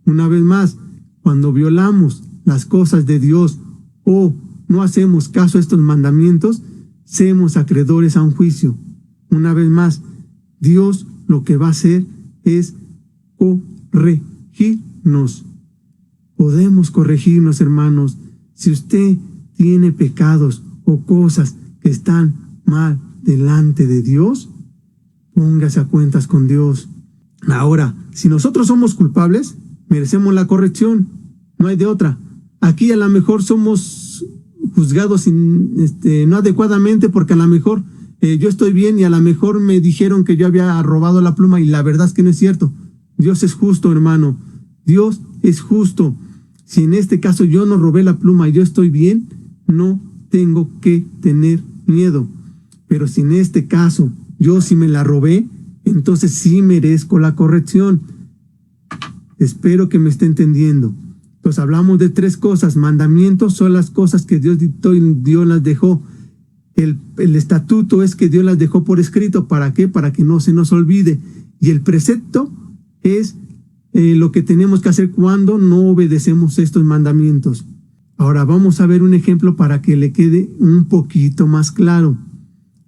Una vez más, cuando violamos las cosas de Dios o no hacemos caso a estos mandamientos, somos acreedores a un juicio. Una vez más, Dios lo que va a hacer es corregirnos. Podemos corregirnos, hermanos. Si usted tiene pecados o cosas que están mal delante de Dios, póngase a cuentas con Dios. Ahora, si nosotros somos culpables, merecemos la corrección. No hay de otra. Aquí a lo mejor somos juzgados no adecuadamente, porque a lo mejor yo estoy bien y a lo mejor me dijeron que yo había robado la pluma y la verdad es que no es cierto. Dios es justo, hermano. Dios es justo. Si en este caso yo no robé la pluma y yo estoy bien, no tengo que tener miedo. Pero si en este caso yo sí me la robé, entonces sí merezco la corrección. Espero que me esté entendiendo. Entonces hablamos de 3 cosas. Mandamientos son las cosas que Dios dictó y Dios las dejó. El estatuto es que Dios las dejó por escrito. ¿Para qué? Para que no se nos olvide. Y el precepto es lo que tenemos que hacer cuando no obedecemos estos mandamientos. Ahora vamos a ver un ejemplo para que le quede un poquito más claro.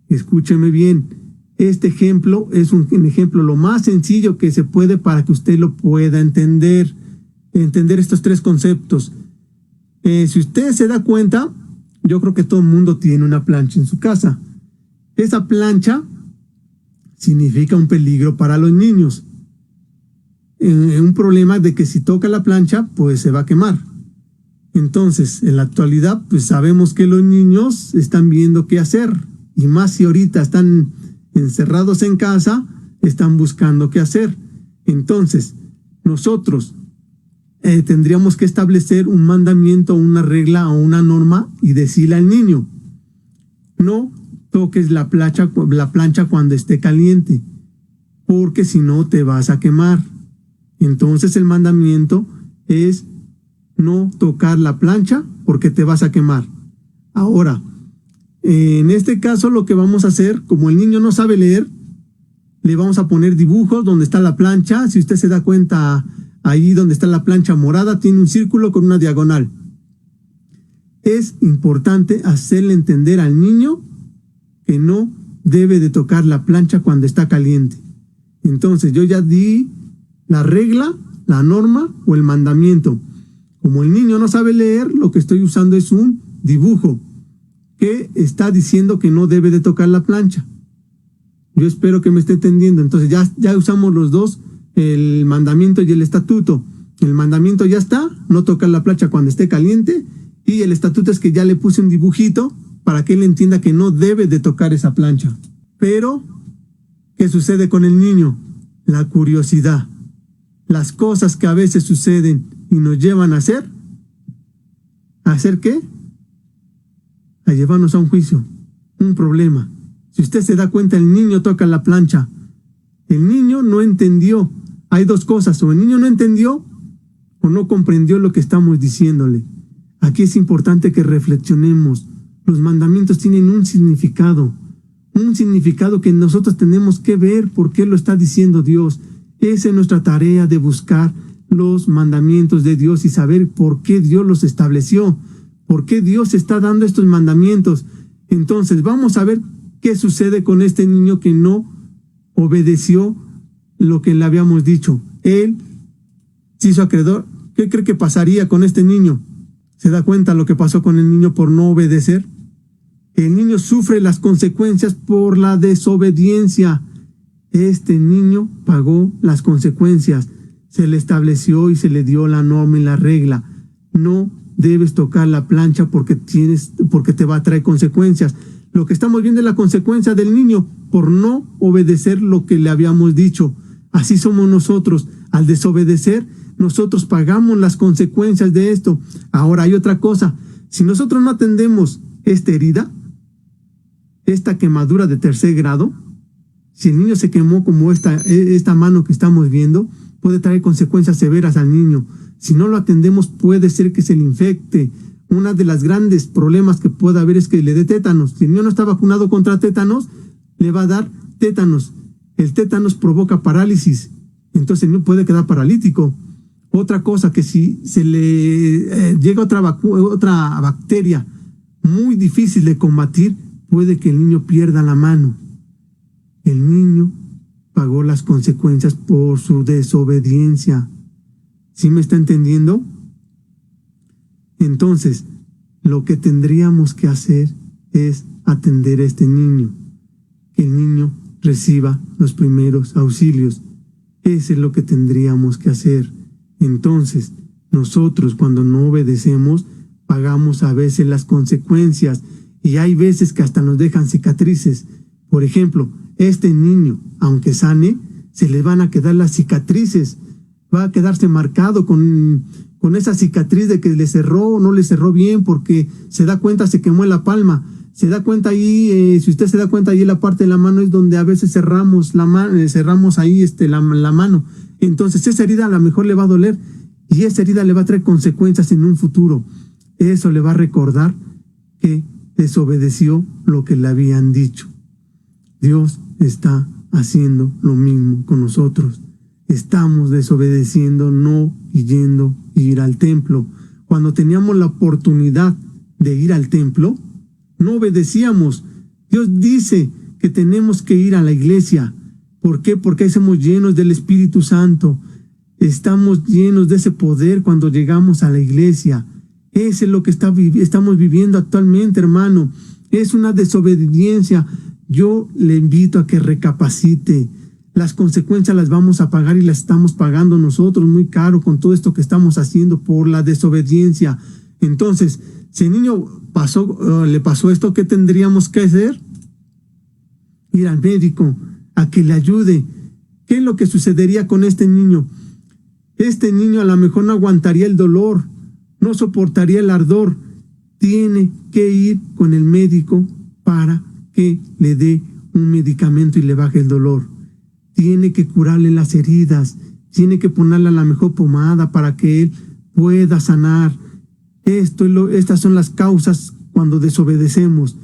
Escúcheme bien. Este ejemplo es un ejemplo lo más sencillo que se puede para que usted lo pueda entender estos 3 conceptos. Si usted se da cuenta, yo creo que todo el mundo tiene una plancha en su casa. Esa plancha significa un peligro para los niños. Un problema de que si toca la plancha, pues se va a quemar. Entonces, en la actualidad, pues sabemos que los niños están viendo qué hacer. Y más si ahorita están encerrados en casa, están buscando qué hacer. Entonces, nosotros tendríamos que establecer un mandamiento, una regla o una norma y decirle al niño: no toques la plancha cuando esté caliente, porque si no te vas a quemar. Entonces el mandamiento es no tocar la plancha porque te vas a quemar. Ahora, en este caso lo que vamos a hacer, como el niño no sabe leer, le vamos a poner dibujos donde está la plancha. Si usted se da cuenta, ahí donde está la plancha morada tiene un círculo con una diagonal. Es importante hacerle entender al niño que no debe de tocar la plancha cuando está caliente. Entonces yo ya di la regla, la norma o el mandamiento. Como el niño no sabe leer, lo que estoy usando es un dibujo que está diciendo que no debe de tocar la plancha. Yo espero que me esté entendiendo. Entonces ya usamos los dos, el mandamiento y el estatuto. El mandamiento ya está, no tocar la plancha cuando esté caliente, y el estatuto es que ya le puse un dibujito para que él entienda que no debe de tocar esa plancha. Pero, ¿qué sucede con el niño? La curiosidad. Las cosas que a veces suceden y nos llevan a hacer. ¿A hacer qué? A llevarnos a un juicio, un problema. Si usted se da cuenta, el niño toca la plancha. El niño no entendió. Hay 2 cosas: o el niño no entendió o no comprendió lo que estamos diciéndole. Aquí es importante que reflexionemos. Los mandamientos tienen un significado que nosotros tenemos que ver por qué lo está diciendo Dios. Esa es nuestra tarea, de buscar los mandamientos de Dios y saber por qué Dios los estableció, por qué Dios está dando estos mandamientos. Entonces vamos a ver qué sucede con este niño que no obedeció lo que le habíamos dicho. Él se hizo acreedor. ¿Qué cree que pasaría con este niño? ¿Se da cuenta lo que pasó con el niño por no obedecer? El niño sufre las consecuencias por la desobediencia. Este niño pagó las consecuencias. Se le estableció y se le dio la norma y la regla. No debes tocar la plancha porque te va a traer consecuencias. Lo que estamos viendo es la consecuencia del niño por no obedecer lo que le habíamos dicho. Así somos nosotros. Al desobedecer, nosotros pagamos las consecuencias de esto. Ahora hay otra cosa. Si nosotros no atendemos esta herida, esta quemadura de 3er grado, si el niño se quemó como esta mano que estamos viendo, puede traer consecuencias severas al niño. Si no lo atendemos, puede ser que se le infecte. Una de las grandes problemas que puede haber es que le dé tétanos. Si el niño no está vacunado contra tétanos, le va a dar tétanos. El tétanos provoca parálisis. Entonces el niño puede quedar paralítico. Otra cosa, que si se le llega otra bacteria muy difícil de combatir, puede que el niño pierda la mano. El niño pagó las consecuencias por su desobediencia. ¿Sí me está entendiendo? Entonces, lo que tendríamos que hacer es atender a este niño, que el niño reciba los primeros auxilios. Eso es lo que tendríamos que hacer. Entonces, nosotros cuando no obedecemos, pagamos a veces las consecuencias, y hay veces que hasta nos dejan cicatrices. Por ejemplo, este niño, aunque sane, se le van a quedar las cicatrices. Va a quedarse marcado con esa cicatriz de que le cerró o no le cerró bien, porque se da cuenta, se quemó en la palma. Se da cuenta ahí, si usted se da cuenta, ahí en la parte de la mano es donde a veces cerramos la mano, cerramos ahí la mano. Entonces esa herida a lo mejor le va a doler, y esa herida le va a traer consecuencias en un futuro. Eso le va a recordar que desobedeció lo que le habían dicho. Dios está haciendo lo mismo con nosotros. Estamos desobedeciendo, no yendo a ir al templo. Cuando teníamos la oportunidad de ir al templo, no obedecíamos. Dios dice que tenemos que ir a la iglesia. ¿Por qué? Porque ahí somos llenos del Espíritu Santo. Estamos llenos de ese poder cuando llegamos a la iglesia. Eso es lo que estamos viviendo actualmente, hermano. Es una desobediencia. Yo le invito a que recapacite. Las consecuencias las vamos a pagar, y las estamos pagando nosotros muy caro con todo esto que estamos haciendo por la desobediencia. Entonces, si el niño le pasó esto, ¿qué tendríamos que hacer? Ir al médico a que le ayude. ¿Qué es lo que sucedería con este niño? Este niño a lo mejor no aguantaría el dolor, no soportaría el ardor. Tiene que ir con el médico para que le dé un medicamento y le baje el dolor. Tiene que curarle las heridas, tiene que ponerle la mejor pomada para que él pueda sanar. Estas son las causas cuando desobedecemos.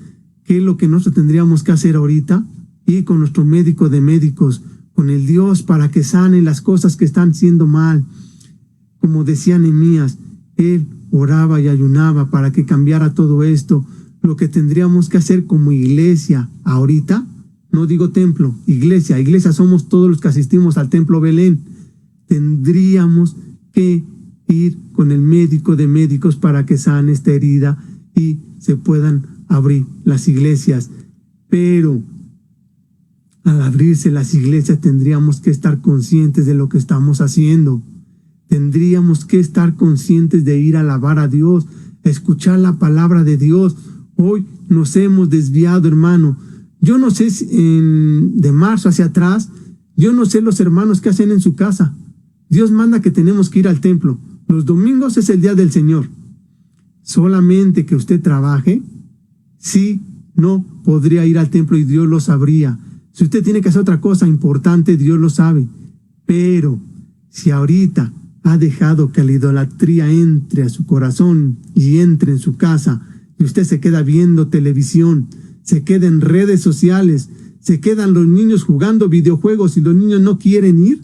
¿Qué es lo que nosotros tendríamos que hacer ahorita? Ir con nuestro médico de médicos, con el Dios, para que sane las cosas que están siendo mal. Como decía Nehemías, él oraba y ayunaba para que cambiara todo esto. Lo que tendríamos que hacer como iglesia ahorita, no digo templo, iglesia somos todos los que asistimos al templo Belén. Tendríamos que ir con el médico de médicos para que sane esta herida y se puedan abrir las iglesias. Pero al abrirse las iglesias tendríamos que estar conscientes de lo que estamos haciendo. Tendríamos que estar conscientes de ir a alabar a Dios, a escuchar la palabra de Dios. Hoy nos hemos desviado, hermano. Yo no sé si de marzo hacia atrás, yo no sé los hermanos que hacen en su casa. Dios manda que tenemos que ir al templo. Los domingos es el día del Señor. Solamente que usted trabaje, sí, no podría ir al templo y Dios lo sabría. Si usted tiene que hacer otra cosa importante, Dios lo sabe. Pero si ahorita ha dejado que la idolatría entre a su corazón y entre en su casa, y usted se queda viendo televisión, se queda en redes sociales, se quedan los niños jugando videojuegos y los niños no quieren ir,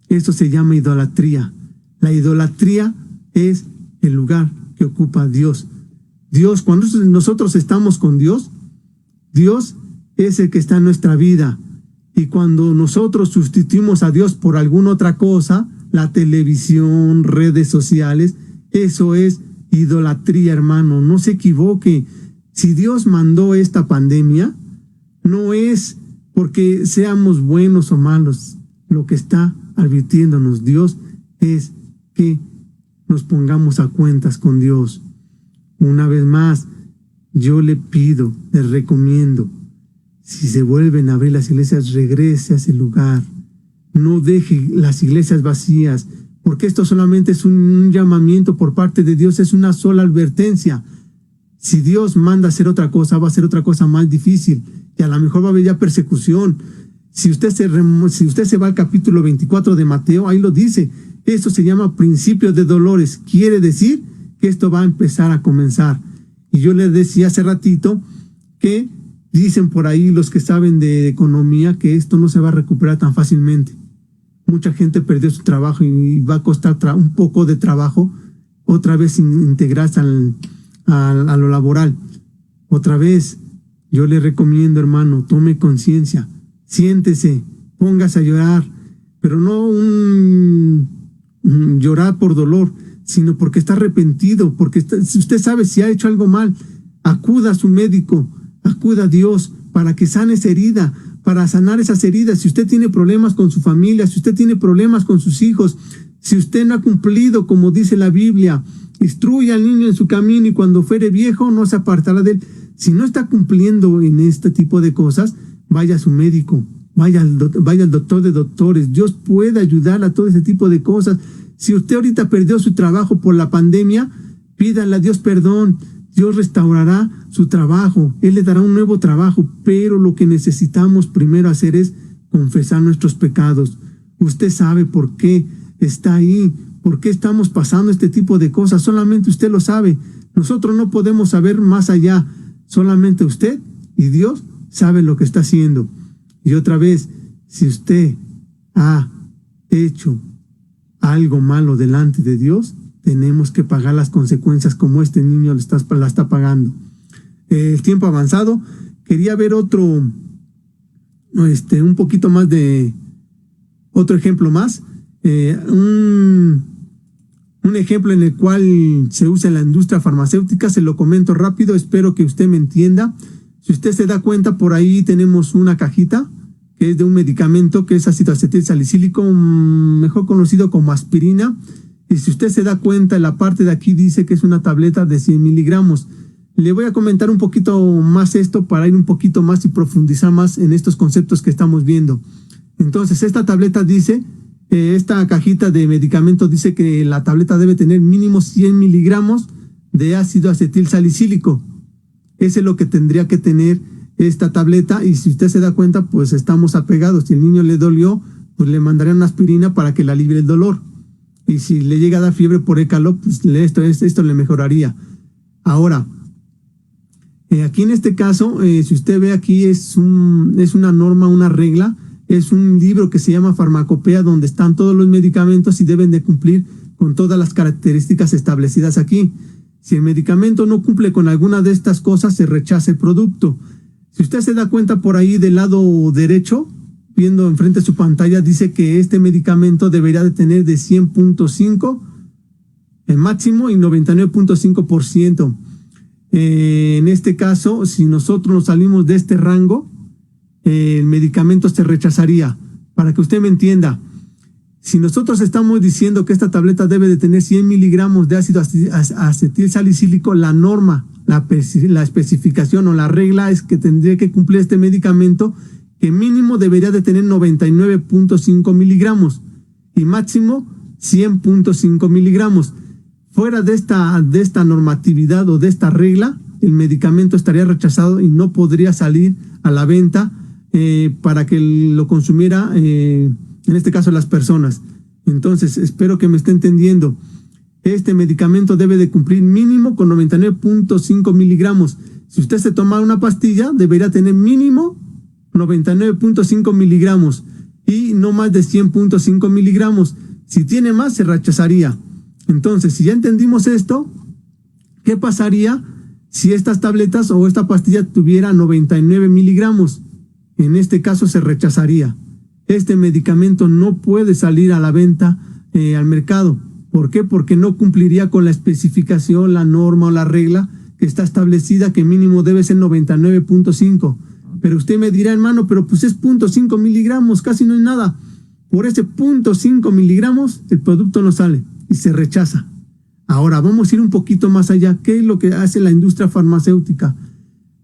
eso se llama idolatría. La idolatría es el lugar que ocupa Dios. Dios, cuando nosotros estamos con Dios, Dios es el que está en nuestra vida. Y cuando nosotros sustituimos a Dios por alguna otra cosa, la televisión, redes sociales, eso es idolatría, hermano. No se equivoque. Si Dios mandó esta pandemia, no es porque seamos buenos o malos. Lo que está advirtiéndonos Dios es que nos pongamos a cuentas con Dios. Una vez más, yo le pido, les recomiendo, si se vuelven a abrir las iglesias, regrese a ese lugar. No deje las iglesias vacías, porque esto solamente es un llamamiento por parte de Dios, es una sola advertencia. Si Dios manda hacer otra cosa, va a ser otra cosa más difícil, y a lo mejor va a haber ya persecución. Si usted se va al capítulo 24 de Mateo, ahí lo dice. Esto se llama principio de dolores. Quiere decir que esto va a empezar a comenzar. Y yo les decía hace ratito que dicen por ahí los que saben de economía que esto no se va a recuperar tan fácilmente. Mucha gente perdió su trabajo y va a costar un poco de trabajo otra vez integrarse a lo laboral. Otra vez, yo le recomiendo, hermano, tome conciencia, siéntese, póngase a llorar, pero no llorar por dolor, sino porque está arrepentido, porque si usted sabe si ha hecho algo mal, acuda a su médico, acuda a Dios para que sane esa herida, para sanar esas heridas. Si usted tiene problemas con su familia, si usted tiene problemas con sus hijos, si usted no ha cumplido, como dice la Biblia, instruya al niño en su camino y cuando fuere viejo no se apartará de él. Si no está cumpliendo en este tipo de cosas, vaya a su médico, vaya al doctor de doctores. Dios puede ayudar a todo ese tipo de cosas. Si usted ahorita perdió su trabajo por la pandemia, pídale a Dios perdón. Dios restaurará su trabajo, Él le dará un nuevo trabajo, pero lo que necesitamos primero hacer es confesar nuestros pecados. Usted sabe por qué está ahí, por qué estamos pasando este tipo de cosas, solamente usted lo sabe. Nosotros no podemos saber más allá, solamente usted y Dios saben lo que está haciendo. Y otra vez, si usted ha hecho algo malo delante de Dios, tenemos que pagar las consecuencias como este niño la está pagando. El tiempo avanzado, quería ver un poquito más de otro ejemplo más. Un ejemplo en el cual se usa en la industria farmacéutica, se lo comento rápido, espero que usted me entienda. Si usted se da cuenta, por ahí tenemos una cajita que es de un medicamento que es ácido acetilsalicílico, mejor conocido como aspirina. Y si usted se da cuenta, en la parte de aquí dice que es una tableta de 100 miligramos. Le voy a comentar un poquito más esto para ir un poquito más y profundizar más en estos conceptos que estamos viendo. Entonces, esta tableta dice, esta cajita de medicamento dice que la tableta debe tener mínimo 100 miligramos de ácido acetilsalicílico. Ese es lo que tendría que tener esta tableta. Y si usted se da cuenta, pues estamos apegados. Si el niño le dolió, pues le mandarían una aspirina para que le alivie el dolor. Y si le llega a dar fiebre por el calor, pues esto le mejoraría. Ahora, aquí en este caso, si usted ve aquí, es una norma, una regla, es un libro que se llama Farmacopea, donde están todos los medicamentos y deben de cumplir con todas las características establecidas aquí. Si el medicamento no cumple con alguna de estas cosas, se rechaza el producto. Si usted se da cuenta por ahí del lado derecho, viendo enfrente de su pantalla, dice que este medicamento debería de tener de 100.5 el máximo y 99.5%. En este caso, si nosotros nos salimos de este rango, el medicamento se rechazaría. Para que usted me entienda, si nosotros estamos diciendo que esta tableta debe de tener 100 miligramos de ácido acetilsalicílico, la norma, la especificación o la regla es que tendría que cumplir este medicamento que mínimo debería de tener 99.5 miligramos y máximo 100.5 miligramos. Fuera de esta normatividad o de esta regla, el medicamento estaría rechazado y no podría salir a la venta para que lo consumiera, en este caso, las personas. Entonces, espero que me esté entendiendo. Este medicamento debe de cumplir mínimo con 99.5 miligramos. Si usted se toma una pastilla, debería tener mínimo 99.5 miligramos y no más de 100.5 miligramos. Si tiene más, se rechazaría. Entonces, si ya entendimos esto, ¿qué pasaría si estas tabletas o esta pastilla tuviera 99 miligramos? En este caso se rechazaría. Este medicamento no puede salir a la venta al mercado. ¿Por qué? Porque no cumpliría con la especificación, la norma o la regla que está establecida, que mínimo debe ser 99.5. Pero usted me dirá, hermano, pero pues es 0.5 miligramos, casi no es nada. Por ese 0.5 miligramos, el producto no sale y se rechaza. Ahora, vamos a ir un poquito más allá. ¿Qué es lo que hace la industria farmacéutica?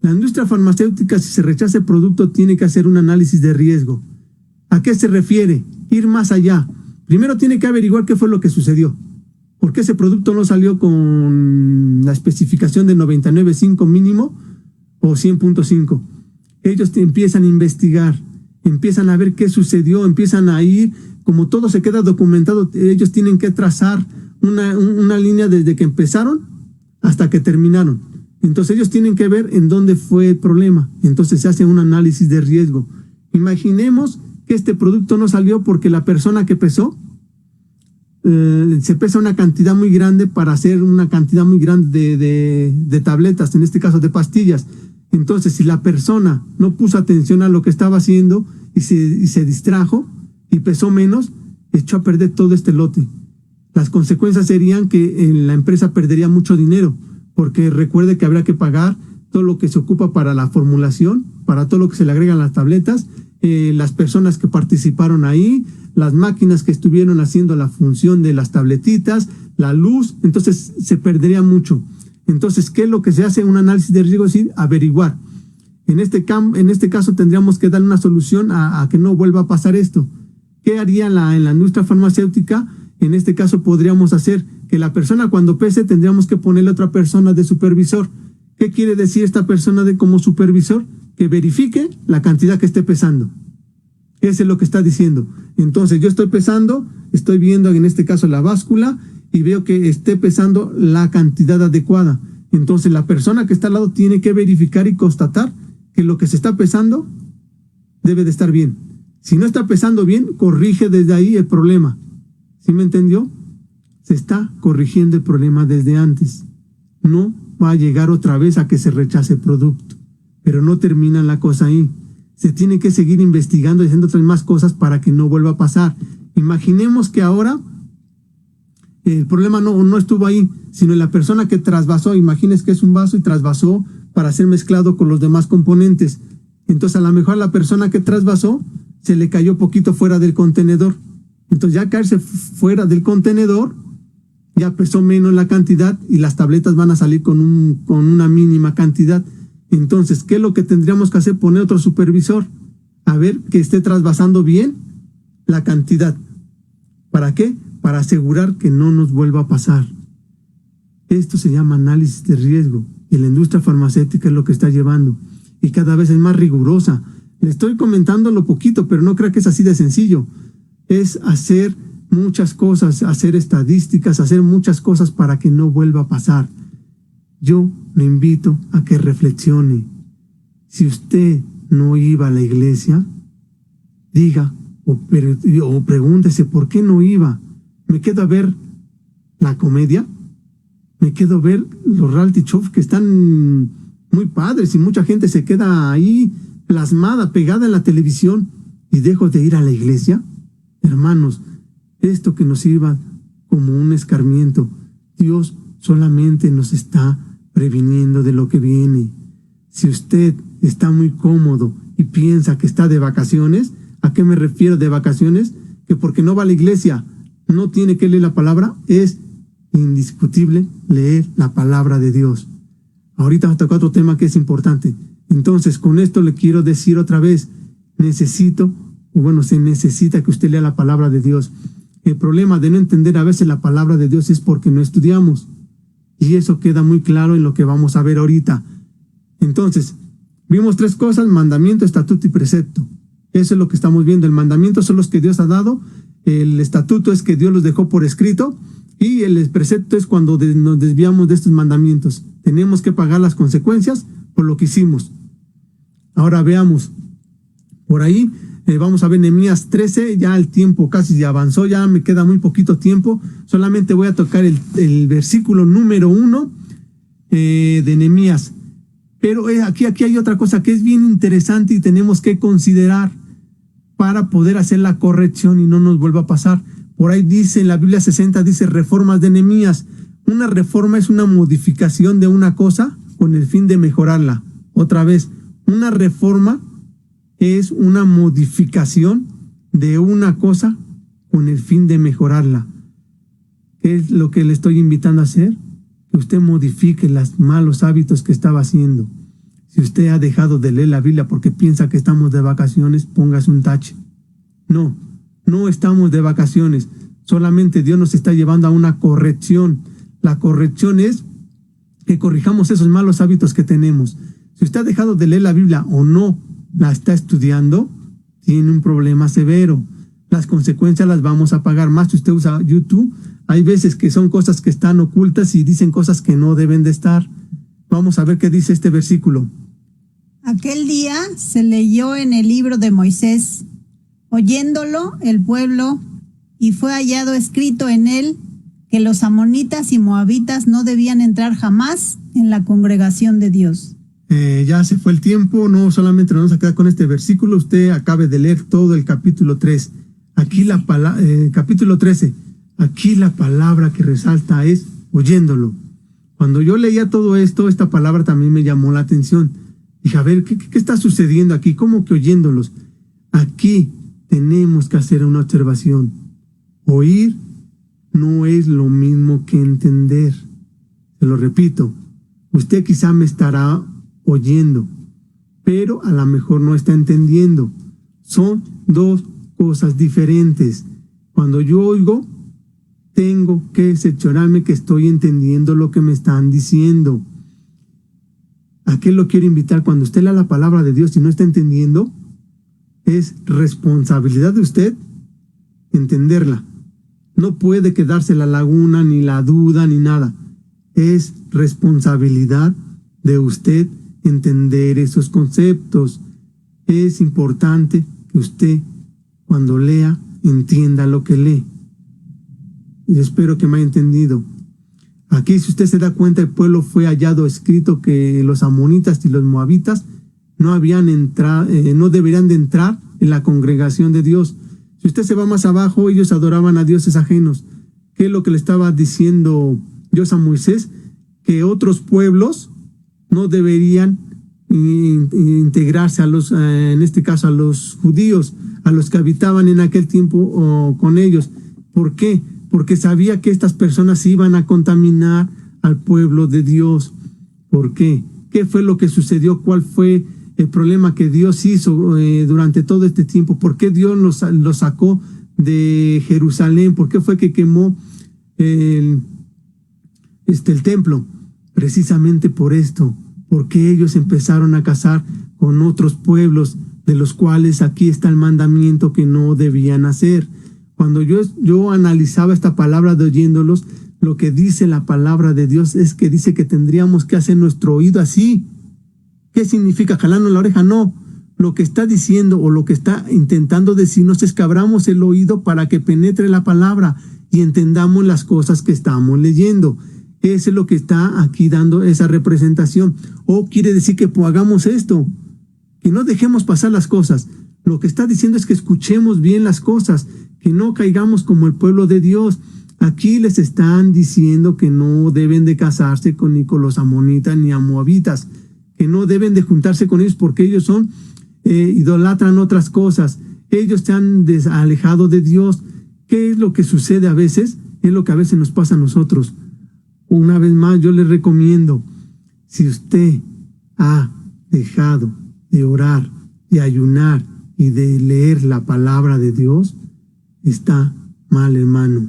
La industria farmacéutica, si se rechaza el producto, tiene que hacer un análisis de riesgo. ¿A qué se refiere? Ir más allá. Primero tiene que averiguar qué fue lo que sucedió. ¿Por qué ese producto no salió con la especificación de 99.5 mínimo o 100.5? Ellos empiezan a investigar, empiezan a ver qué sucedió, empiezan a ir, como todo se queda documentado, ellos tienen que trazar una línea desde que empezaron hasta que terminaron. Entonces ellos tienen que ver en dónde fue el problema. Entonces se hace un análisis de riesgo. Imaginemos que este producto no salió porque la persona que pesó, se pesa una cantidad muy grande para hacer una cantidad muy grande de tabletas, en este caso de pastillas. Entonces, si la persona no puso atención a lo que estaba haciendo y se distrajo y pesó menos, echó a perder todo este lote. Las consecuencias serían que la empresa perdería mucho dinero, porque recuerde que habrá que pagar todo lo que se ocupa para la formulación, para todo lo que se le agregan las tabletas, las personas que participaron ahí, las máquinas que estuvieron haciendo la función de las tabletitas, la luz. Entonces se perdería mucho. Entonces, ¿qué es lo que se hace? Un análisis de riesgo, es decir, averiguar. En este caso tendríamos que dar una solución a que no vuelva a pasar esto. ¿Qué haría en la industria farmacéutica? En este caso podríamos hacer que la persona cuando pese tendríamos que ponerle otra persona de supervisor. ¿Qué quiere decir esta persona como supervisor? Que verifique la cantidad que esté pesando. Eso es lo que está diciendo. Entonces yo estoy pesando, estoy viendo en este caso la báscula y veo que esté pesando la cantidad adecuada. Entonces la persona que está al lado tiene que verificar y constatar que lo que se está pesando debe de estar bien. Si no está pesando bien, corrige desde ahí el problema. ¿Sí me entendió? Se está corrigiendo el problema desde antes. No va a llegar otra vez a que se rechace el producto. Pero no termina la cosa ahí. Se tiene que seguir investigando y haciendo otras más cosas para que no vuelva a pasar. Imaginemos que ahora el problema no estuvo ahí, sino la persona que trasvasó. Imagínese que es un vaso y trasvasó para ser mezclado con los demás componentes. Entonces a lo mejor la persona que trasvasó se le cayó poquito fuera del contenedor. Entonces ya caerse fuera del contenedor, ya pesó menos la cantidad y las tabletas van a salir con una mínima cantidad. Entonces, ¿qué es lo que tendríamos que hacer? Poner otro supervisor a ver que esté trasvasando bien la cantidad. ¿Para qué? Para asegurar que no nos vuelva a pasar. Esto se llama análisis de riesgo y la industria farmacéutica es lo que está llevando y cada vez es más rigurosa. Le estoy comentando lo poquito, pero no crea que es así de sencillo. Es hacer muchas cosas, hacer estadísticas, hacer muchas cosas para que no vuelva a pasar. Yo le invito a que reflexione. Si usted no iba a la iglesia, diga o pregúntese por qué no iba. ¿Me quedo a ver la comedia? ¿Me quedo a ver los reality shows que están muy padres y mucha gente se queda ahí plasmada, pegada en la televisión y dejo de ir a la iglesia? Hermanos, esto que nos sirva como un escarmiento. Dios solamente nos está previniendo de lo que viene. Si usted está muy cómodo y piensa que está de vacaciones, ¿a qué me refiero de vacaciones? Que porque no va a la iglesia no tiene que leer la palabra. Es indiscutible leer la palabra de Dios. Ahorita va a tocar otro tema que es importante. Entonces, con esto le quiero decir otra vez, se necesita que usted lea la palabra de Dios. El problema de no entender a veces la palabra de Dios es porque no estudiamos. Y eso queda muy claro en lo que vamos a ver ahorita. Entonces, vimos tres cosas: mandamiento, estatuto y precepto. Eso es lo que estamos viendo. El mandamiento son los que Dios ha dado. El estatuto es que Dios los dejó por escrito. Y el precepto es cuando nos desviamos de estos mandamientos. Tenemos que pagar las consecuencias por lo que hicimos. Ahora veamos. Por ahí vamos a ver Nehemías 13. Ya el tiempo casi ya avanzó. Ya me queda muy poquito tiempo. Solamente voy a tocar el versículo número 1 de Nehemías. Pero aquí hay otra cosa que es bien interesante y tenemos que considerar para poder hacer la corrección y no nos vuelva a pasar. Por ahí dice, en la Biblia 60 dice reformas de Nehemías. Una reforma es una modificación de una cosa con el fin de mejorarla. Otra vez, una reforma es una modificación de una cosa con el fin de mejorarla. ¿Qué es lo que le estoy invitando a hacer? Que usted modifique los malos hábitos que estaba haciendo. Si usted ha dejado de leer la Biblia porque piensa que estamos de vacaciones, póngase un tache. No estamos de vacaciones. Solamente Dios nos está llevando a una corrección. La corrección es que corrijamos esos malos hábitos que tenemos. Si usted ha dejado de leer la Biblia o no la está estudiando, tiene un problema severo. Las consecuencias las vamos a pagar. Más si usted usa YouTube, hay veces que son cosas que están ocultas y dicen cosas que no deben de estar. Vamos a ver qué dice este versículo. Aquel día se leyó en el libro de Moisés Oyéndolo el pueblo, y fue hallado escrito en él que los amonitas y moabitas no debían entrar jamás en la congregación de Dios. Ya se fue el tiempo, no solamente nos vamos a quedar con este versículo, usted acabe de leer todo el capítulo 3. Aquí capítulo 13, aquí la palabra que resalta es oyéndolo. Cuando yo leía todo esto, esta palabra también me llamó la atención. Dije, a ver, ¿qué está sucediendo aquí? ¿Cómo que oyéndolos? Aquí tenemos que hacer una observación. Oír no es lo mismo que entender. Se lo repito, usted quizá me estará oyendo, pero a lo mejor no está entendiendo. Son dos cosas diferentes. Cuando yo oigo, tengo que cerciorarme que estoy entendiendo lo que me están diciendo. ¿A qué lo quiero invitar? Cuando usted lea la palabra de Dios y no está entendiendo, es responsabilidad de usted entenderla. No puede quedarse la laguna, ni la duda, ni nada. Es responsabilidad de usted entender esos conceptos. Es importante que usted, cuando lea, entienda lo que lee. Y espero que me haya entendido. Aquí, si usted se da cuenta, el pueblo fue hallado escrito que los amonitas y los moabitas no deberían de entrar en la congregación de Dios. Si usted se va más abajo, ellos adoraban a dioses ajenos. ¿Qué es lo que le estaba diciendo Dios a Moisés? Que otros pueblos no deberían integrarse en este caso a los judíos, a los que habitaban en aquel tiempo con ellos. ¿Por qué? Porque sabía que estas personas iban a contaminar al pueblo de Dios. ¿Por qué? ¿Qué fue lo que sucedió? ¿Cuál fue el problema que Dios hizo durante todo este tiempo? ¿Por qué Dios los sacó de Jerusalén? ¿Por qué fue que quemó el templo? Precisamente por esto, porque ellos empezaron a casar con otros pueblos, de los cuales aquí está el mandamiento que no debían hacer. Cuando yo analizaba esta palabra de oyéndolos, lo que dice la palabra de Dios es que dice que tendríamos que hacer nuestro oído así. ¿Qué significa jalarnos la oreja? No. Lo que está diciendo o lo que está intentando decirnos es que abramos el oído para que penetre la palabra y entendamos las cosas que estamos leyendo. Eso es lo que está aquí dando esa representación. O quiere decir que hagamos esto, que no dejemos pasar las cosas. Lo que está diciendo es que escuchemos bien las cosas, que no caigamos como el pueblo de Dios. Aquí les están diciendo que no deben de casarse ni con los amonitas ni moabitas, que no deben de juntarse con ellos porque ellos idolatran otras cosas. Ellos se han alejado de Dios. ¿Qué es lo que sucede a veces? Es lo que a veces nos pasa a nosotros. Una vez más, yo les recomiendo, si usted ha dejado de orar, de ayunar y de leer la palabra de Dios, está mal, hermano.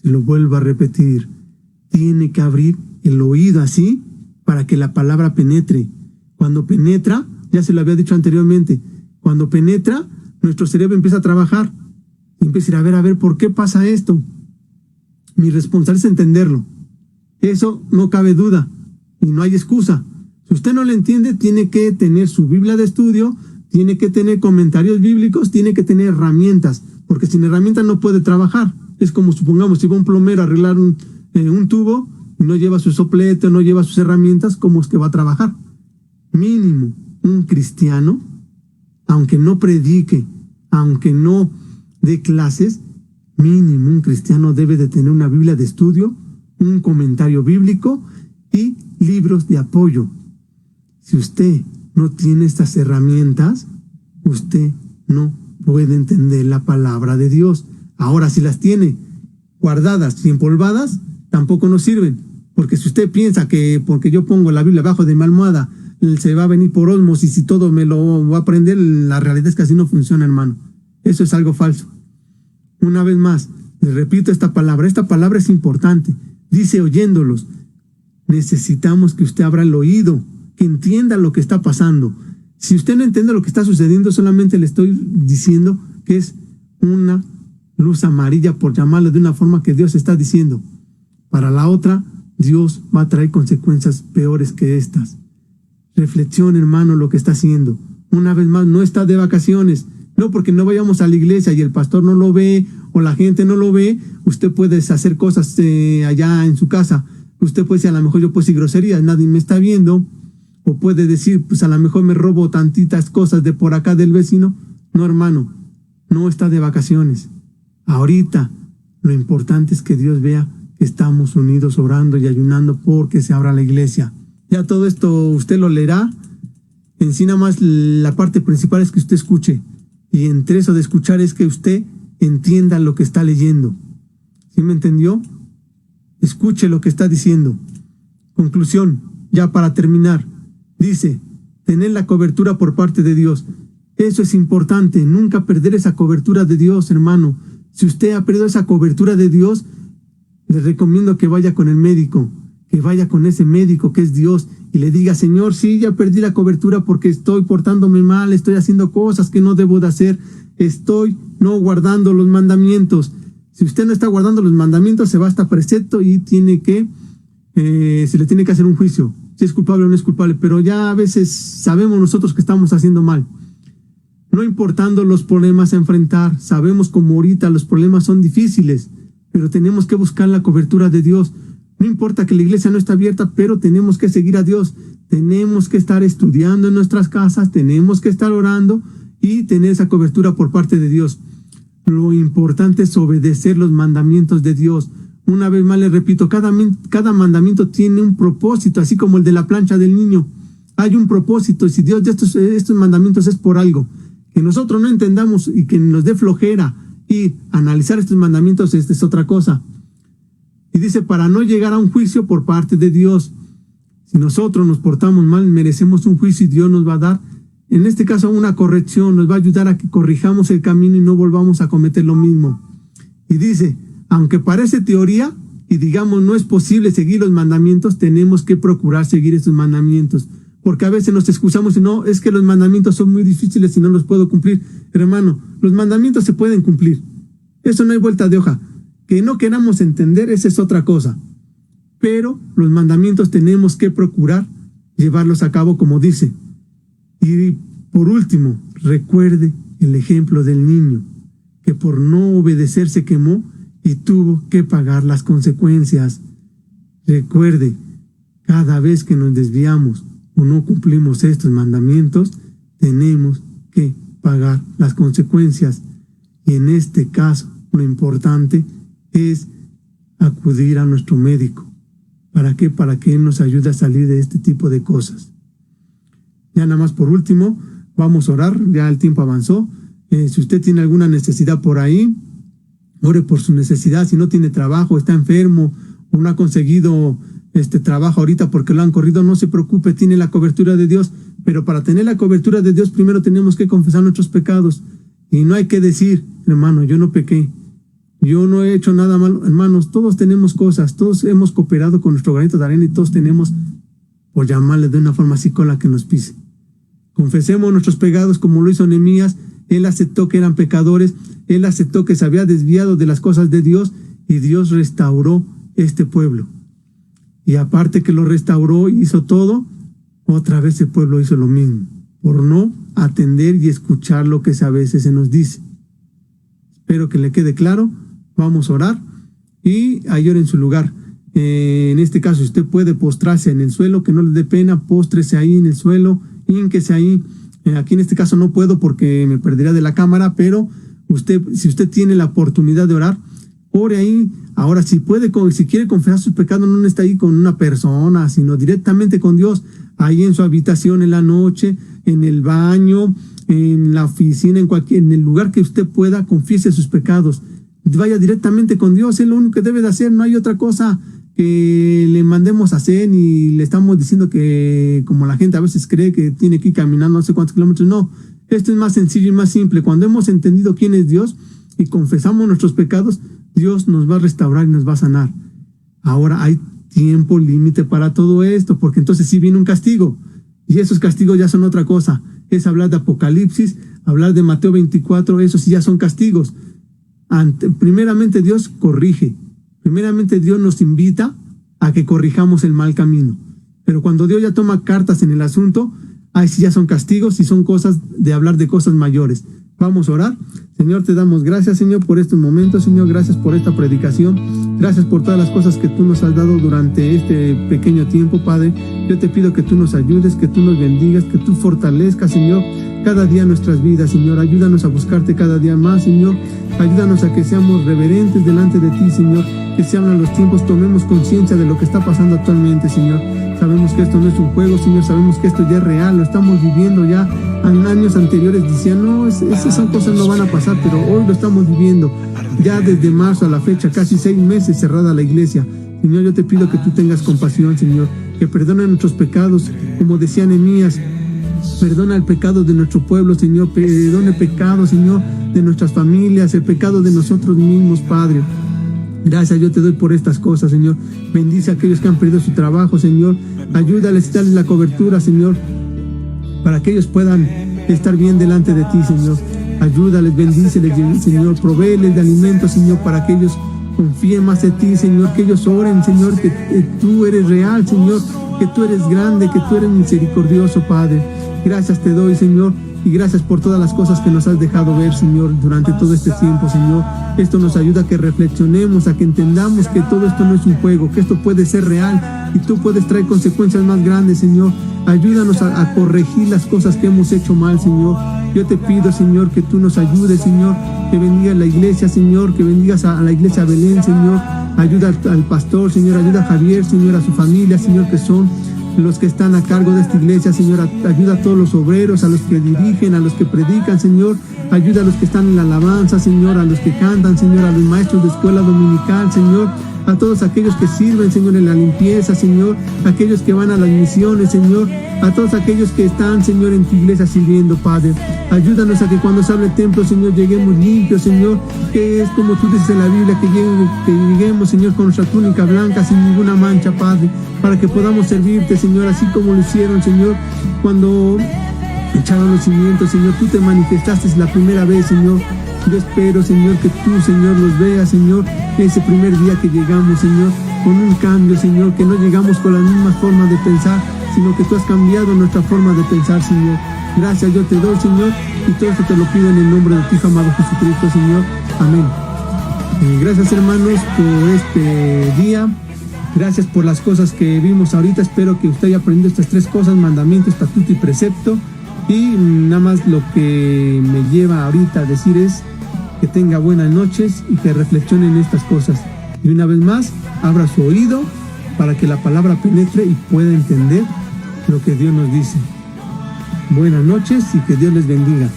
Se lo vuelvo a repetir. Tiene que abrir el oído así para que la palabra penetre. Cuando penetra, ya se lo había dicho anteriormente, cuando penetra, nuestro cerebro empieza a trabajar. Y empieza a ver, ¿por qué pasa esto? Mi responsabilidad es entenderlo. Eso no cabe duda y no hay excusa. Si usted no lo entiende, tiene que tener su Biblia de estudio, tiene que tener comentarios bíblicos, tiene que tener herramientas, porque sin herramientas no puede trabajar. Es como, supongamos, si va un plomero a arreglar un tubo y no lleva su soplete, no lleva sus herramientas, ¿cómo es que va a trabajar? Mínimo, un cristiano, aunque no predique, aunque no dé clases, mínimo un cristiano debe de tener una Biblia de estudio, un comentario bíblico y libros de apoyo. Si usted no tiene estas herramientas, usted no puede entender la palabra de Dios. Ahora, si las tiene guardadas y empolvadas, tampoco nos sirven. Porque si usted piensa que porque yo pongo la Biblia abajo de mi almohada, se va a venir por osmosis y todo me lo va a aprender, la realidad es que así no funciona, hermano. Eso es algo falso. Una vez más, les repito esta palabra es importante. Dice oyéndolos. Necesitamos que usted abra el oído, que entienda lo que está pasando. Si usted no entiende lo que está sucediendo, solamente le estoy diciendo que es una luz amarilla, por llamarlo de una forma que Dios está diciendo. Para la otra, Dios va a traer consecuencias peores que estas. Reflexione, hermano, lo que está haciendo. Una vez más, no está de vacaciones, No porque no vayamos a la iglesia y el pastor no lo ve o la gente no lo ve, usted puede hacer cosas allá en su casa. Usted puede decir, a lo mejor yo puedo decir groserías, nadie me está viendo. O puede decir, pues a lo mejor me robo tantitas cosas de por acá del vecino. No, hermano, no está de vacaciones. Ahorita lo importante es que Dios vea que estamos unidos orando y ayunando porque se abra la iglesia. Ya todo esto usted lo leerá. En sí nada más la parte principal es que usted escuche. Y entre eso de escuchar es que usted entienda lo que está leyendo. ¿Sí me entendió? Escuche lo que está diciendo. Conclusión, ya para terminar. Dice, tener la cobertura por parte de Dios. Eso es importante, nunca perder esa cobertura de Dios, hermano. Si usted ha perdido esa cobertura de Dios, le recomiendo que vaya con el médico, que vaya con ese médico que es Dios y le diga, Señor, sí, ya perdí la cobertura porque estoy portándome mal, estoy haciendo cosas que no debo de hacer, estoy no guardando los mandamientos. Si usted no está guardando los mandamientos, se va hasta precepto y tiene que, se le tiene que hacer un juicio. Si es culpable o no es culpable, pero ya a veces sabemos nosotros que estamos haciendo mal. No importando los problemas a enfrentar, sabemos como ahorita los problemas son difíciles, pero tenemos que buscar la cobertura de Dios. No importa que la iglesia no está abierta, pero tenemos que seguir a Dios. Tenemos que estar estudiando en nuestras casas, tenemos que estar orando y tener esa cobertura por parte de Dios. Lo importante es obedecer los mandamientos de Dios. Una vez más les repito, cada mandamiento tiene un propósito, así como el de la plancha del niño. Hay un propósito, y si Dios de estos mandamientos es por algo. Que nosotros no entendamos y que nos dé flojera y analizar estos mandamientos, es otra cosa. Y dice, para no llegar a un juicio por parte de Dios. Si nosotros nos portamos mal, merecemos un juicio y Dios nos va a dar, en este caso, una corrección, nos va a ayudar a que corrijamos el camino y no volvamos a cometer lo mismo. Y dice, aunque parece teoría y digamos no es posible seguir los mandamientos, tenemos que procurar seguir estos mandamientos. Porque a veces nos excusamos y no, es que los mandamientos son muy difíciles y no los puedo cumplir. Hermano, los mandamientos se pueden cumplir. Eso no hay vuelta de hoja. Que no queramos entender, esa es otra cosa. Pero los mandamientos tenemos que procurar llevarlos a cabo como dice. Y por último, recuerde el ejemplo del niño, que por no obedecer se quemó y tuvo que pagar las consecuencias. Recuerde, cada vez que nos desviamos o no cumplimos estos mandamientos, tenemos que pagar las consecuencias. Y en este caso, lo importante es acudir a nuestro médico. ¿Para qué? Para que Él nos ayude a salir de este tipo de cosas. Ya nada más por último, vamos a orar, ya el tiempo avanzó. Si usted tiene alguna necesidad por ahí, ore por su necesidad. Si no tiene trabajo, está enfermo o no ha conseguido trabajo ahorita porque lo han corrido, no se preocupe, tiene la cobertura de Dios. Pero para tener la cobertura de Dios, primero tenemos que confesar nuestros pecados. Y no hay que decir, hermano, yo no pequé, yo no he hecho nada malo. Hermanos, todos tenemos cosas, todos hemos cooperado con nuestro granito de arena y todos tenemos, por llamarle de una forma así, cola que nos pise. Confesemos nuestros pecados como lo hizo Nehemías. Él aceptó que eran pecadores, él aceptó que se había desviado de las cosas de Dios y Dios restauró este pueblo. Y aparte que lo restauró y hizo todo, otra vez el pueblo hizo lo mismo, por no atender y escuchar lo que a veces se nos dice. Espero que le quede claro. Vamos a orar y ahí ore en su lugar. En este caso, usted puede postrarse en el suelo, que no le dé pena, póstrese ahí en el suelo, hínquese ahí. Aquí en este caso no puedo porque me perdería de la cámara, pero si usted tiene la oportunidad de orar, ore ahí. Ahora, si quiere confesar sus pecados, no está ahí con una persona, sino directamente con Dios, ahí en su habitación, en la noche, en el baño, en la oficina, en el lugar que usted pueda, confiese sus pecados. Vaya directamente con Dios, es lo único que debe de hacer, no hay otra cosa que le mandemos a hacer, ni le estamos diciendo que, como la gente a veces cree que tiene que ir caminando no sé cuántos kilómetros. No, esto es más sencillo y más simple. Cuando hemos entendido quién es Dios y confesamos nuestros pecados, Dios nos va a restaurar y nos va a sanar. Ahora hay tiempo límite para todo esto, porque entonces sí viene un castigo, y esos castigos ya son otra cosa. Es hablar de Apocalipsis, hablar de Mateo 24, esos sí ya son castigos. Primeramente Dios corrige. Primeramente Dios nos invita a que corrijamos el mal camino. Pero cuando Dios ya toma cartas en el asunto, ahí sí ya son castigos y son cosas de hablar de cosas mayores. Vamos a orar. Señor, te damos gracias, Señor, por estos momentos. Señor, gracias por esta predicación. Gracias por todas las cosas que tú nos has dado durante este pequeño tiempo, Padre. Yo te pido que tú nos ayudes, que tú nos bendigas, que tú fortalezcas, Señor, cada día nuestras vidas, Señor. Ayúdanos a buscarte cada día más, Señor. Ayúdanos a que seamos reverentes delante de ti, Señor. Que se hablan los tiempos, tomemos conciencia de lo que está pasando actualmente, Señor. Sabemos que esto no es un juego, Señor. Sabemos que esto ya es real, lo estamos viviendo ya. En años anteriores decían, no, esas son cosas no van a pasar, pero hoy lo estamos viviendo. Ya desde marzo a la fecha, casi 6 meses cerrada la iglesia. Señor, yo te pido que tú tengas compasión, Señor, que perdone nuestros pecados, como decía Nehemías. Perdona el pecado de nuestro pueblo, Señor. Perdona el pecado, Señor, de nuestras familias, el pecado de nosotros mismos, Padre. Gracias, yo te doy por estas cosas, Señor. Bendice a aquellos que han perdido su trabajo, Señor. Ayúdales, dale la cobertura, Señor, para que ellos puedan estar bien delante de ti, Señor. Ayúdales, bendíceles, Señor. Provéeles de alimentos, Señor, para que ellos confíen más en ti, Señor. Que ellos oren, Señor, que tú eres real, Señor. Que tú eres grande, que tú eres misericordioso, Padre. Gracias te doy, Señor. Y gracias por todas las cosas que nos has dejado ver, Señor, durante todo este tiempo, Señor. Esto nos ayuda a que reflexionemos, a que entendamos que todo esto no es un juego, que esto puede ser real y tú puedes traer consecuencias más grandes, Señor. Ayúdanos a corregir las cosas que hemos hecho mal, Señor. Yo te pido, Señor, que tú nos ayudes, Señor, que bendigas la iglesia, Señor, que bendigas a la iglesia Belén, Señor. Ayuda al pastor, Señor, ayuda a Javier, Señor, a su familia, Señor, que son los que están a cargo de esta iglesia, Señor. Ayuda a todos los obreros, a los que dirigen, a los que predican, Señor. Ayuda a los que están en la alabanza, Señor, a los que cantan, Señor, a los maestros de escuela dominical, Señor. A todos aquellos que sirven, Señor, en la limpieza, Señor. A aquellos que van a las misiones, Señor. A todos aquellos que están, Señor, en tu iglesia sirviendo, Padre. Ayúdanos a que cuando se hable el templo, Señor, lleguemos limpios, Señor. Que es como tú dices en la Biblia, que lleguemos, Señor, con nuestra túnica blanca, sin ninguna mancha, Padre. Para que podamos servirte, Señor, así como lo hicieron, Señor, cuando echaron los cimientos, Señor. Tú te manifestaste la primera vez, Señor. Yo espero, Señor, que tú, Señor, los veas, Señor, ese primer día que llegamos, Señor, con un cambio, Señor, que no llegamos con las mismas formas de pensar, sino que tú has cambiado nuestra forma de pensar, Señor. Gracias yo te doy, Señor, y todo esto te lo pido en el nombre de tu Hijo amado Jesucristo, Señor. Amén. Gracias, hermanos, por este día. Gracias por las cosas que vimos ahorita. Espero que usted haya aprendido estas 3 cosas: mandamiento, estatuto y precepto. Y nada más lo que me lleva ahorita a decir es que tenga buenas noches y que reflexione en estas cosas. Y una vez más, abra su oído para que la palabra penetre y pueda entender lo que Dios nos dice. Buenas noches y que Dios les bendiga.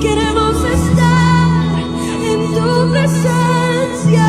Queremos estar en tu presencia.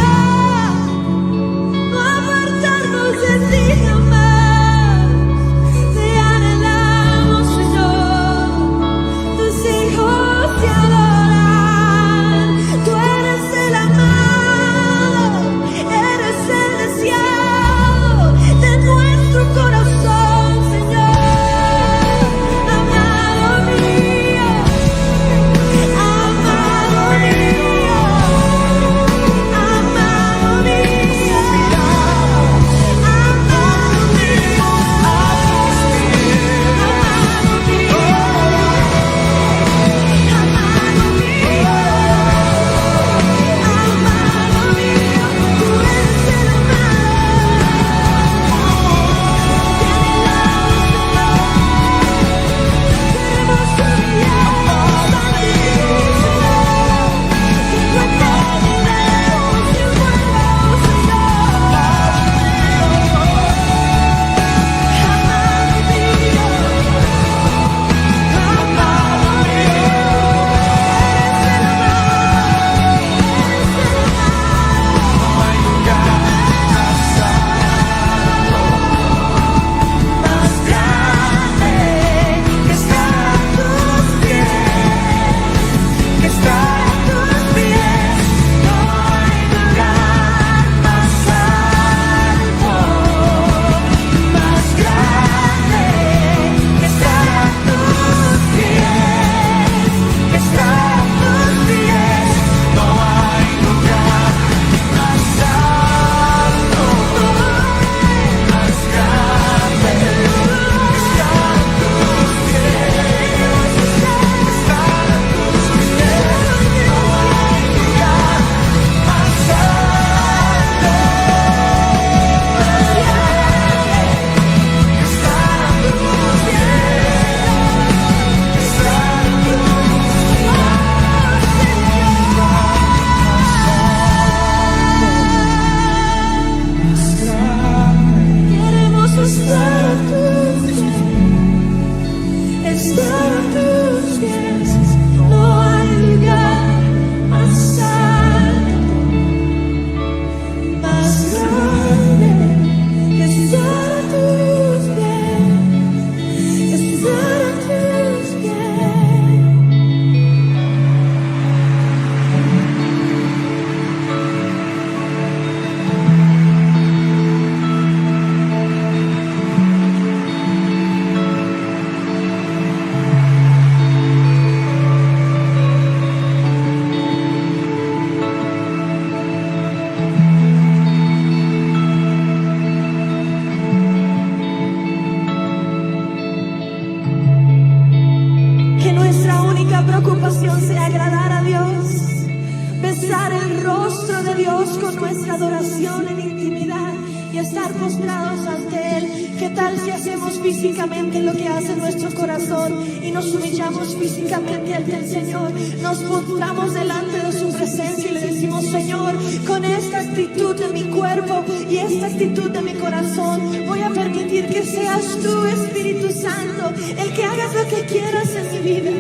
con nuestra adoración en intimidad y estar postrados ante Él. ¿Qué tal si hacemos físicamente lo que hace nuestro corazón y nos humillamos físicamente ante el Señor? Nos postramos delante de su presencia y le decimos: Señor, con esta actitud de mi cuerpo y esta actitud de mi corazón, voy a permitir que seas tú, Espíritu Santo, el que hagas lo que quieras en mi vida.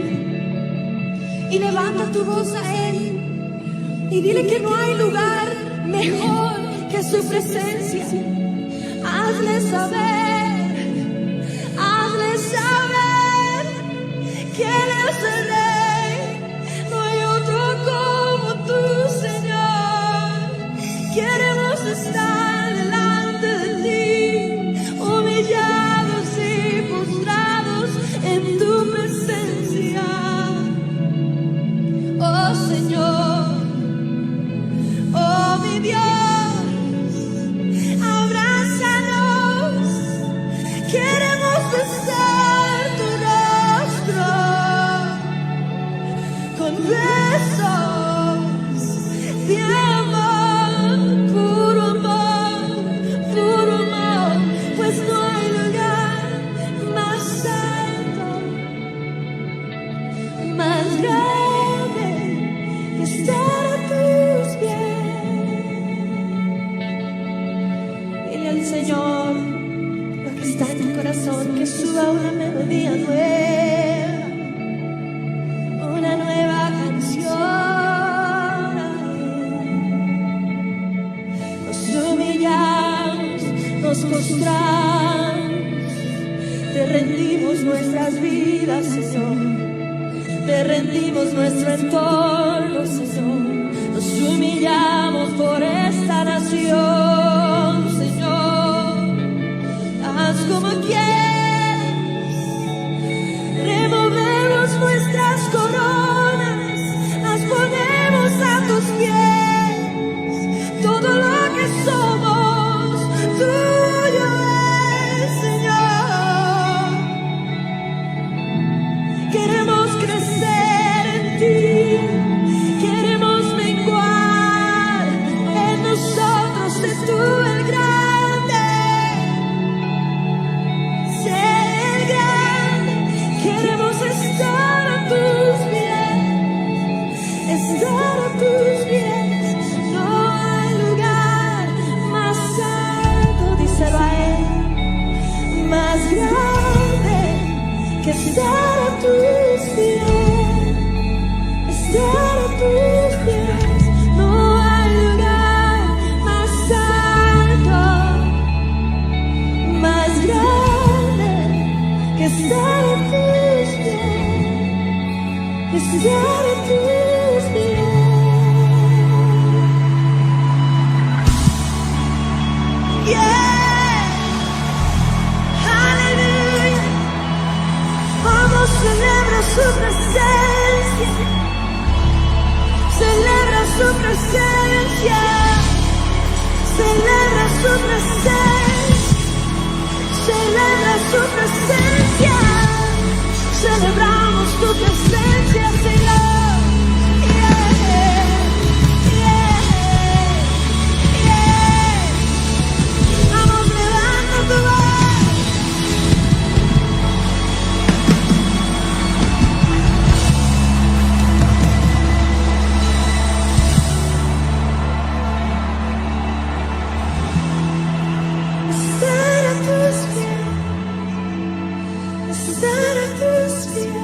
Y levanta tu voz a Él y dile que no hay lugar mejor que su presencia. Hazle saber que Él es el Rey. No hay otro como tú, Señor. Queremos estar delante de ti, humillados y postrados en tu presencia. Oh Señor, oh mi Dios, queremos besar tu rostro con besos de amor, puro amor, pues no hay lugar más santo, más grande que estar a tus pies. Dile al Señor está en tu corazón, que suba una melodía nueva, una nueva canción. Nos humillamos, nos postramos, te rendimos nuestras vidas, Señor, te rendimos nuestro entorno, Señor. Nos humillamos por esta nación, Señor. Haz como quieras, removemos nuestras coronas, las ponemos a tus pies. Todo lo que somos, tuyo es, Señor. Queremos crecer en ti, queremos menguar en nosotros, sé tú el grande. Estar a tus pies, estar a tus pies, no hay lugar más alto, más grande que estar a tus pies, estar a tus pies. Yeah. Celebra su presencia, celebra su presencia, celebra su presencia, celebra su presencia, celebramos tu presencia, Señor. Yeah, yeah, yeah. Vamos, levanta tu voz. Estar a tus pies, estar a tus pies.